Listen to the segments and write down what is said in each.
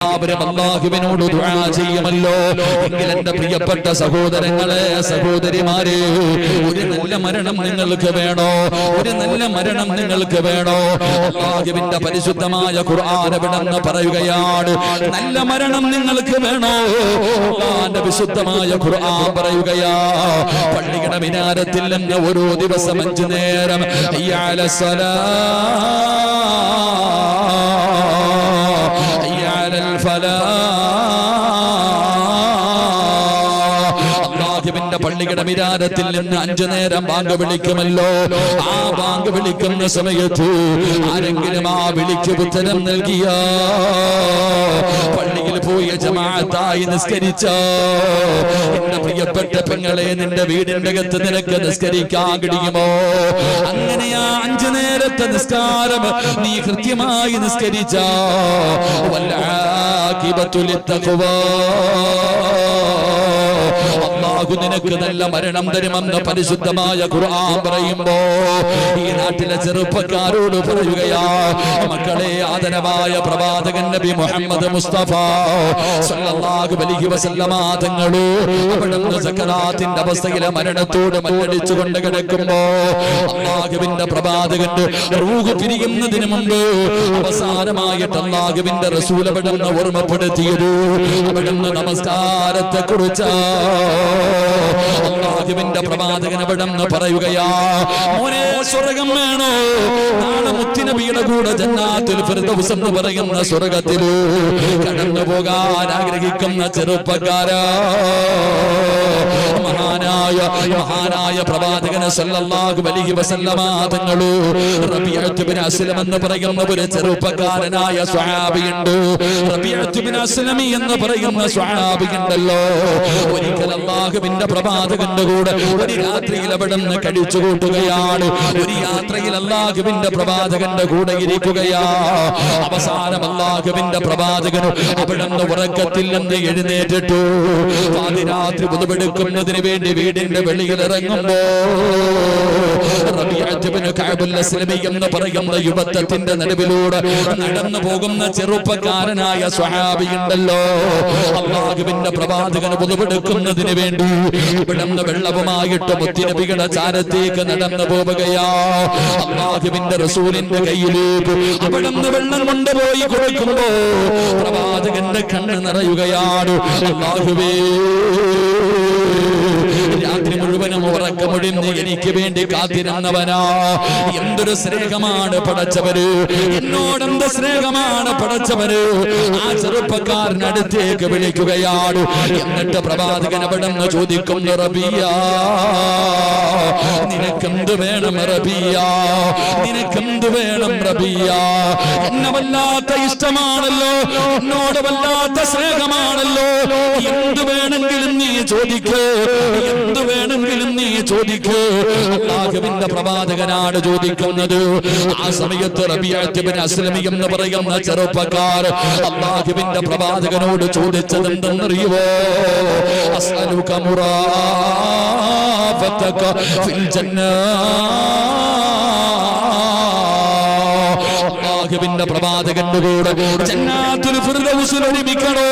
എല്ലാവരും അല്ലാഹുവിനോട് ദുആ ചെയ്യുമല്ലോ. എങ്കിൽ എന്റെ പ്രിയപ്പെട്ട സഹോദരങ്ങളെ, സഹോദരിമാരെ, ഒരു നല്ല മരണം നിങ്ങൾക്ക് വേണോ? ഒരു നല്ല മരണം നിങ്ങൾക്ക് വേണോ? അല്ലാഹുവിന്റെ പരിശുദ്ധമായ ഖുർആൻ എവിടെന്ന് പറയുകയാണ്, നല്ല മരണം നിങ്ങൾക്ക് വേണോ? അല്ലാഹുവിന്റെ വിശുദ്ധമായ ഖുർആൻ പറയുകയാ, പള്ളിയുടെ മിനാരത്തിൽ നിന്ന് ഓരോ ദിവസം 5 നേരം ഹയ്യ അലസ്സലാ അല്ലാഹുവിന്റെ പള്ളിയുടെ മിനാരത്തിൽ നിന്ന് 5 നേരം ബാങ്ക് വിളിക്കുമല്ലോ. ആ ബാങ്ക് വിളിക്കുന്ന സമയത്ത് ആരെങ്കിലും ആ വിളിക്ക് ഉത്തരം നൽകിയ, പള്ളിയിൽ പോയി ജമാഅത്തായി നിസ്കരിച്ച എന്റെ പ്രിയപ്പെട്ട പെങ്ങളെ, നിന്റെ വീടിന്റെ അകത്ത് നിനക്ക് നിസ്കരിക്കാൻ കഴിയുമോ? അങ്ങനെയാ 5 നേരത്തെ നിസ്കാരം നീ കൃത്യമായി നിസ്കരിച്ച, വൽആഖിബത്തു ലിത്തഖ്വാ, അല്ലാഹു നിനക്ക് നല്ല മരണം തരുമെന്ന് പരിശുദ്ധമായ ഖുർആൻ പറയുമ്പോ ഈ നാട്ടിലെ ചെറുപ്പക്കാരോട് പറയുകയാ, മക്കളെ, ആദരവായ പ്രവാചകൻ നബി മുഹമ്മദ് മുസ്തഫ സല്ലല്ലാഹു അലൈഹി വസല്ലമ തങ്ങൾ അവിടുന്ന് സക്കറാത്തിന്റെ അവസ്ഥയിലെ മരണത്തോട് മല്ലടിച്ചുകൊണ്ട് കിടക്കുമ്പോ അല്ലാഹുവിന്റെ പ്രവാചകന്റെ റൂഹ് പിരിയുന്നതിന് മുമ്പ് അവസാനമായിട്ട് അല്ലാഹുവിന്റെ റസൂൽ അവിടുന്ന് ഓർമ്മപ്പെടുത്തിയത് അവിടുന്ന് നമസ്കാരത്തെ കുറിച്ച്. അല്ലാഹുവിന്റെ പ്രവാചകൻ അവിടുന്ന് പറയുകയാ, മോനെ, സ്വർഗ്ഗം വേണോ? നാളെ മുത്തുനബിയുടെ കൂടെ ജന്നാത്തുൽ ഫിർദൗസ് എന്ന് പറയുന്ന സ്വർഗ്ഗത്തിൽ കടന്നു പോകാൻ ആഗ്രഹിക്കുന്ന ചെറുപ്പക്കാരാ, മഹാനായ പ്രവാചകൻ സല്ലല്ലാഹു അലൈഹി വസല്ലമ തങ്ങൾ റബീഅത്ത് ബിൻ അസ്ലം എന്ന് പറയുന്ന ഒരു ചെറുപ്പക്കാരനായ സ്വഹാബിയുണ്ട്. റബീഅത്ത് ബിൻ അസ്ലമി എന്ന് പറയുന്ന സ്വഹാബിയുണ്ടല്ലോ, ഒരിക്കൽ അല്ലാഹുവിന്റെ പ്രവാചകന്റെ കൂടെ ഒരു രാത്രിയിൽ അവിടുന്ന് കഴിച്ചു കൂട്ടുകയാണ്. ഒരു യാത്രയിൽ അല്ലാഹുവിന്റെ പ്രവാചകന്റെ കൂടെ ഇരിക്കുകയാ. അവസാനം അല്ലാഹുവിന്റെ പ്രവാചകൻ അവിടുന്ന് ഉറക്കത്തിൽ നിന്ന് എഴുന്നേറ്റിട്ടു പാതിരാത്രി പുതുവെടുക്കുന്നതിന് വേണ്ടി വീടിന്റെ വെളിയിൽ ഇറങ്ങുമ്പോ റബീഅത്ത് ബിൻ കഅബുൽ അസ്ലമി എന്ന് പറയുന്ന യുവത്വത്തിന്റെ നടുവിലൂടെ നടന്നു പോകുന്ന ചെറുപ്പക്കാരനായ സ്വഹാബിയുണ്ടല്ലോ, അല്ലാഹുവിന്റെ പ്രവാചകൻ പുതുവെടുക്കുന്നതിന് വേണ്ടി ഇവിടുന്ന് വെള്ളവുമായിട്ട് മുത്തുനബിയുടെ ചാരത്തേക്ക് നടന്നു പോവുകയാ. അല്ലാഹുവിന്റെ റസൂലിന്റെ കയ്യിലേക്ക് അവിടുന്ന് വെള്ളം കൊണ്ടുപോയി കൊടുക്കുമ്പോ പ്രവാചകന്റെ കണ്ണ് നിറയുകയാണ്. അല്ലാഹുവേ, രാത്രി മുഴുവനും ഉറക്കമൊഴിഞ്ഞ് എനിക്ക് വേണ്ടി കാത്തിരുന്നവനാ, എന്തൊരു സ്നേഹമാണ് പടച്ചവര്, എന്നോടെന്ത് സ്നേഹമാണ് പടച്ചവര്. ആ ചെറുപ്പക്കാരനടുത്തേക്ക് വിളിക്കുകയാണ്. എന്നിട്ട് പ്രവാചകൻ അവിടുന്ന് ചോദിക്കുന്നു, റബിയ, നിനക്കെന്ത് വേണം റബിയ? നിനക്കെന്ത് വേണം റബിയ? എന്നെ വല്ലാത്ത ഇഷ്ടമാണല്ലോ, എന്നോട് വല്ലാത്ത സ്നേഹമാണല്ലോ, എന്ത് വേണമെങ്കിലും നീ ചോദിക്കൂ, എന്ത് വേണമെങ്കിലും നീ ചോദിക്കൂ. അല്ലാഹുവിന്റെ പ്രവാചകനാണ് ചോദിക്കുന്നത്. ആ സമയത്ത് റബീഅത്ത് ബിൻ അസ്ലമി എന്ന് പറയുന്ന ചെറുപ്പക്കാർ അല്ലാഹുവിന്റെ പ്രവാചകനോട് ചോദിച്ചത് എന്തെന്നറിയുവോ? അസ്അലുക മുറാഫതക ഫിൽ ജന്ന. അല്ലാഹുവിന്റെ പ്രവാചകന്റെ കൂടെ ജന്നാത്തുൽ ഫിർദൗസിൽ ഒരുമിക്കണോ?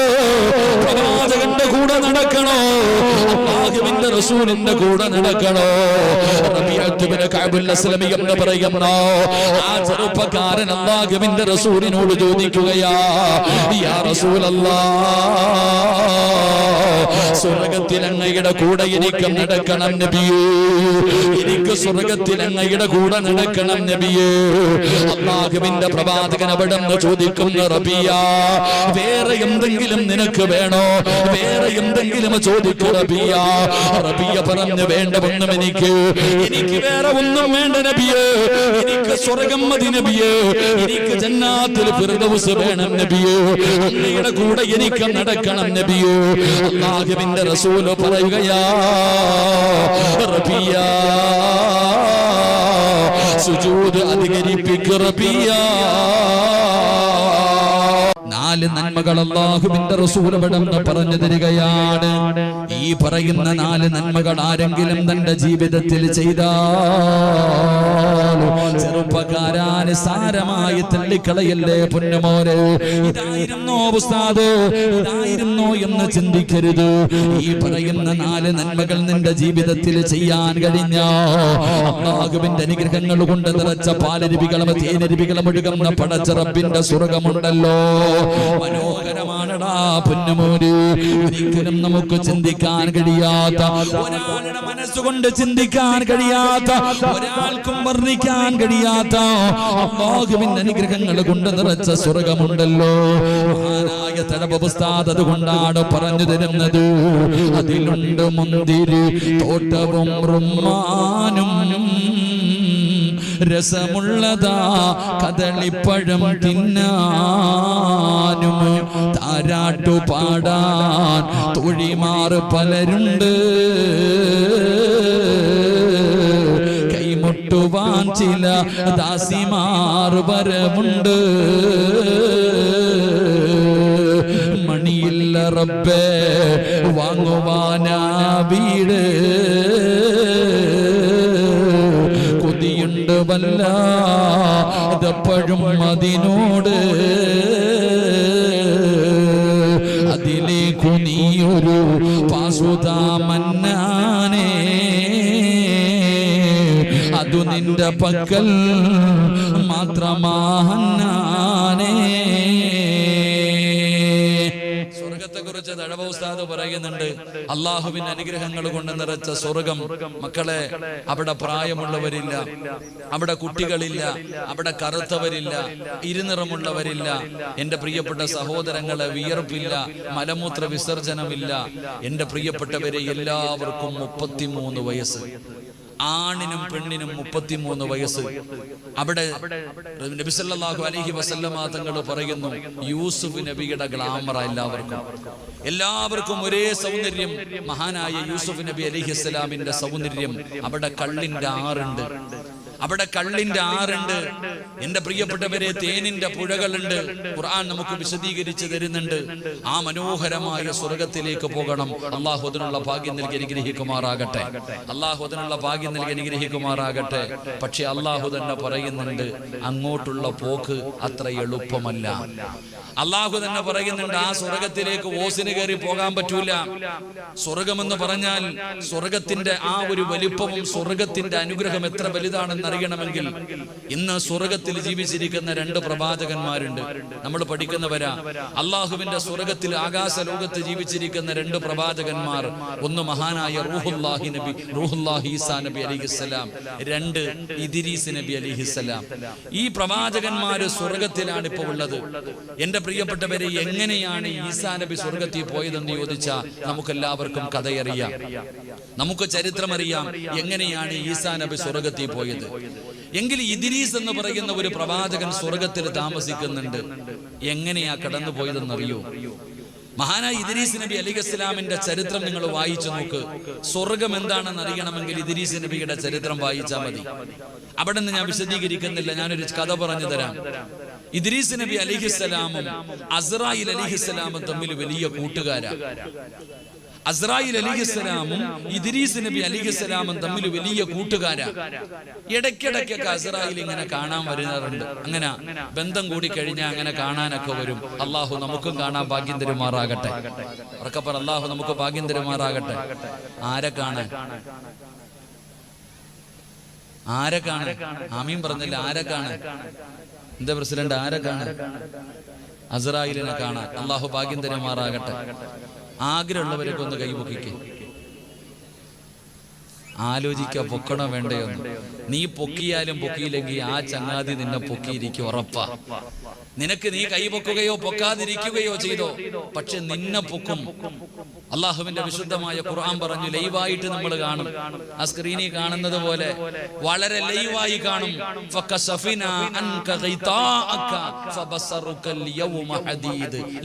പ്രവാചകന്റെ കൂടെ നടക്കണോ? അല്ലാഹുവിന്റെ റസൂലിന്റെ കൂടെ നടക്കണോ? റബീഅത്ത് ബിൻ കഅബുൽ അസ്ലമി എന്ന് പറയുന്ന ആ ചെറുപ്പക്കാരൻ അല്ലാഹുവിന്റെ റസൂലിനോട് ചോദിക്കുകയാ, യാ റസൂലല്ലാഹ്, സ്വർഗ്ഗത്തിൽ അങ്ങയുടെ കൂടെ എനിക്ക് നടക്കണം നബിയേ, എനിക്ക് സ്വർഗ്ഗത്തിൽ അങ്ങയുടെ കൂടെ നടക്കണം നബിയേ. അല്ലാഹുവിന്റെ പ്രവാചകൻ അവിടുന്ന് ചോദിക്കുന്നു, റബിയ, വേറെ എന്തെങ്കിലും നിനക്ക് വേണോ? വേറെ എന്തെങ്കിലും ചോദിക്കൂ റബിയ. റബിയ പറഞ്ഞു, വേണ്ട ഒന്നും എനിക്ക് വേറെ ഒന്നും വേണ്ട നബിയേ, എനിക്ക് സ്വർഗ്ഗം മതി നബിയേ, എനിക്ക് ജന്നാത്തുൽ ഫിർദൗസ് വേണം നബിയേ, അങ്ങയുടെ കൂടെ എനിക്ക് നടക്കണം നബിയേ. അല്ലാഹുവിന്റെ റസൂൽ പറയുകയാ, റബിയ, സുജൂദ് അധികരിപ്പിക്കു റബിയ. 4 നന്മകൾ അല്ലാഹുവിന്റെ റസൂൽ അവിടുന്ന് പറഞ്ഞു തരികയാണ്. ഈ പറയുന്ന 4 നന്മകൾ ആരെങ്കിലും തന്റെ ജീവിതത്തിൽ ചെയ്താൽ ചെറുപ്പക്കാരാ നിസ്സാരമായി തള്ളിക്കളയല്ലേ പൊന്നുമോനെ. ഇതായിരുന്നോ ഉസ്താദ്, ഇതായിരുന്നോ എന്ന് ചിന്തിക്കരുത്. ഈ പറയുന്ന 4 നന്മകൾ നിന്റെ ജീവിതത്തിൽ ചെയ്യാൻ കഴിഞ്ഞ അല്ലാഹുവിന്റെ അനുഗ്രഹങ്ങൾ കൊണ്ട് നിറച്ച പാലരുവികളും തേനരുവികളും ഒഴുകുന്ന പടച്ച റബ്ബിന്റെ സ്വർഗ്ഗമുണ്ടല്ലോ, മനോഹരമാണടാ പൊന്നുമോനെ. ഒരിക്കലും നമുക്ക് ചിന്തിക്കാൻ കഴിയാത്ത, ഒരാളുടെ മനസ്സുകൊണ്ട് ചിന്തിക്കാൻ കഴിയാത്ത, ഒരാൾക്കും വർണ്ണിക്കാൻ കഴിയാത്ത അല്ലാഹുവിന്റെ അനുഗ്രഹങ്ങൾ കൊണ്ട് നിറച്ച സ്വർഗ്ഗമുണ്ടല്ലോ. മഹാനായ തലബ് ഉസ്താദ് അതുകൊണ്ടാണ് പറഞ്ഞു തരുന്നത്, അതിലുണ്ട് മുന്തിരി തോട്ടവും റുമ്മാനും, രസമുള്ളതാ കദളിപ്പഴം തിന്നാനും, താരാട്ടു പാടാൻ തൊഴിമാർ പലരുണ്ട്, കൈമുട്ടുവാൻ ചില ദാസിമാർ വരമുണ്ട്, മണിയില്ല റബ്ബേ വാങ്ങുവാനാ വീട്, കൊതിയുണ്ട് വല്ലാതെപ്പോഴും അതിനോട്, അതിലേക്കു നീയൊരു പാസുതാ മന്നാനേ, അതു നിന്റെ പക്കൽ മാത്രമാഹന്നാനേ. സ്വർഗത്തെ കുറിച്ച് തഴവ ഉസ്താദ് പറയുന്നുണ്ട്, അള്ളാഹുവിന്റെ അനുഗ്രഹങ്ങൾ കൊണ്ട് നിറച്ച സ്വർഗം. മക്കളെ, അവിടെ പ്രായമുള്ളവരില്ല, അവിടെ കുട്ടികളില്ല, അവിടെ കറുത്തവരില്ല, ഇരുനിറമുള്ളവരില്ല. എന്റെ പ്രിയപ്പെട്ട സഹോദരങ്ങളെ, വിയർപ്പില്ല, മലമൂത്ര വിസർജനമില്ല. എന്റെ പ്രിയപ്പെട്ടവരെ, എല്ലാവർക്കും 33 വയസ്സ്, ആണിനും പെണ്ണിനും 33 വയസ്സ്. അവിടെ നബി സല്ലല്ലാഹു അലൈഹി വസല്ലമ തങ്ങൾ പറയുന്നു, യൂസുഫ് നബിയുടെ ഗ്ലാമറ എല്ലാവർക്കും ഒരേ സൗന്ദര്യം. മഹാനായ യൂസുഫ് നബി അലൈഹിസ്സലാമിന്റെ സൗന്ദര്യം. അവിടെ കള്ളിന്റെ ആറുണ്ട്, അവിടെ കള്ളിന്റെ ആറുണ്ട്. എന്റെ പ്രിയപ്പെട്ടവരെ, തേനിന്റെ പുഴകളുണ്ട്. ഖുർആൻ നമുക്ക് വിശദീകരിച്ച് തരുന്നുണ്ട്. ആ മനോഹരമായ സ്വർഗത്തിലേക്ക് പോകണം. അള്ളാഹു അതിനുള്ള ഭാഗ്യം നൽകി അനുഗ്രഹിക്കുമാറാകട്ടെ. അള്ളാഹു അതിനുള്ള ഭാഗ്യം നൽകി അനുഗ്രഹിക്കുമാറാകട്ടെ. പക്ഷെ അള്ളാഹു തന്നെ പറയുന്നുണ്ട്, അങ്ങോട്ടുള്ള പോക്ക് അത്ര എളുപ്പമല്ല. അള്ളാഹു തന്നെ പറയുന്നുണ്ട്, ആ സ്വർഗത്തിലേക്ക് ഓസിന് കയറി പോകാൻ പറ്റൂല. സ്വർഗമെന്ന് പറഞ്ഞാൽ സ്വർഗത്തിന്റെ ആ ഒരു വലിപ്പവും സ്വർഗത്തിന്റെ അനുഗ്രഹം എത്ര വലുതാണെന്ന് അറിയണമെങ്കിൽ ഇന്ന് സ്വർഗത്തിൽ ജീവിച്ചിരിക്കുന്ന 2 പ്രവാചകന്മാരുണ്ട്. നമ്മൾ പഠിക്കുന്നവരാ. അള്ളാഹുവിന്റെ സ്വർഗത്തിൽ ആകാശ ലോകത്ത് ജീവിച്ചിരിക്കുന്ന 2 പ്രവാചകന്മാർ. ഒന്ന് മഹാനായ റൂഹുല്ലാഹി ഈസാ നബി അലൈഹിസ്സലാം, 2 ഇദ്രീസ് നബി അലൈഹിസ്സലാം. ഈ പ്രവാചകന്മാര് സ്വർഗത്തിലാണ് ഇപ്പോൾ ഉള്ളത്. എന്റെ പ്രിയപ്പെട്ടവരെ, എങ്ങനെയാണ് ഈസാ നബി സ്വർഗത്തിൽ പോയതെന്ന് ചോദിച്ചാൽ നമുക്കെല്ലാവർക്കും കഥയറിയാം, നമുക്ക് ചരിത്രമറിയാം. എങ്ങനെയാണ് ഈസാ നബി സ്വർഗത്തിൽ പോയത് എങ്കിൽ ഇദ്രീസ് എന്ന് പറയുന്ന ഒരു പ്രവാചകൻ സ്വർഗത്തിൽ താമസിക്കുന്നുണ്ട്. എങ്ങനെയാ കടന്നു പോയതെന്നറിയോ? മഹാനായ ഇദ്രീസ് നബി അലൈഹിസ്സലാമിന്റെ ചരിത്രം നിങ്ങൾ വായിച്ചു നോക്ക്. സ്വർഗം എന്താണെന്ന് അറിയണമെങ്കിൽ ഇദ്രീസ് നബിയുടെ ചരിത്രം വായിച്ചാൽ മതി. അവിടെ നിന്ന് ഞാൻ വിശദീകരിക്കുന്നില്ല, ഞാനൊരു കഥ പറഞ്ഞു തരാം. ഇദ്രീസ് നബി അലൈഹിസ്സലാമും അസ്രായിൽ അലൈഹിസ്സലാമും തമ്മിൽ വലിയ കൂട്ടുകാരാണ്. അസ്രായിൽ അലൈഹിസ്സലാമും ഇദ്രീസ് നബി അലൈഹിസ്സലാമും തമ്മിൽ വലിയ കൂട്ടുകാരാ. ഇടയ്ക്കിടയ്ക്കൊക്കെ അസ്രായിൽ ഇങ്ങനെ കാണാൻ വരുന്നവരുണ്ട്. അങ്ങനെ ബന്ധം കൂടി കഴിഞ്ഞാൽ അങ്ങനെ കാണാനൊക്കെ വരും. അള്ളാഹു നമുക്കും കാണാൻ ഭാഗ്യം തരുമാറാകട്ടെ. ഉറക്കപ്പറ, അള്ളാഹു നമുക്ക് ഭാഗ്യം തരുമാറാകട്ടെ. ആരെ കാണാൻ? ആരെ കാണാൻ? ആമീൻ പറഞ്ഞില്ല. ആരെ കാണാൻ? എന്താ പ്രസിഡന്റ്? ആരെ കാണാൻ? അസ്രായിലിനെ കാണാൻ. അള്ളാഹു ഭാഗ്യം തരുമാറാകട്ടെ. ആഗ്രഹമുള്ളവരൊക്കെ ഒന്ന് കൈപൊക്കിക്കേ. ആലോചിക്ക, പൊക്കണോ വേണ്ടയോന്ന്. നീ പൊക്കിയാലും പൊക്കിയില്ലെങ്കിൽ ആ ചങ്ങാതി നിന്നെ പൊക്കിയിരിക്കും, ഉറപ്പാ. നിനക്ക് നീ കൈപൊക്കുകയോ പൊക്കാതിരിക്കുകയോ ചെയ്തോ, പക്ഷെ നിന്നെ പൊക്കും. അള്ളാഹുവിന്റെ വിശുദ്ധമായ ഖുർആൻ പറഞ്ഞു, ലൈവായിട്ട് നമ്മൾ കാണും. ആ സ്ക്രീനിൽ കാണുന്നത് പോലെ വളരെ ലൈവായി കാണും.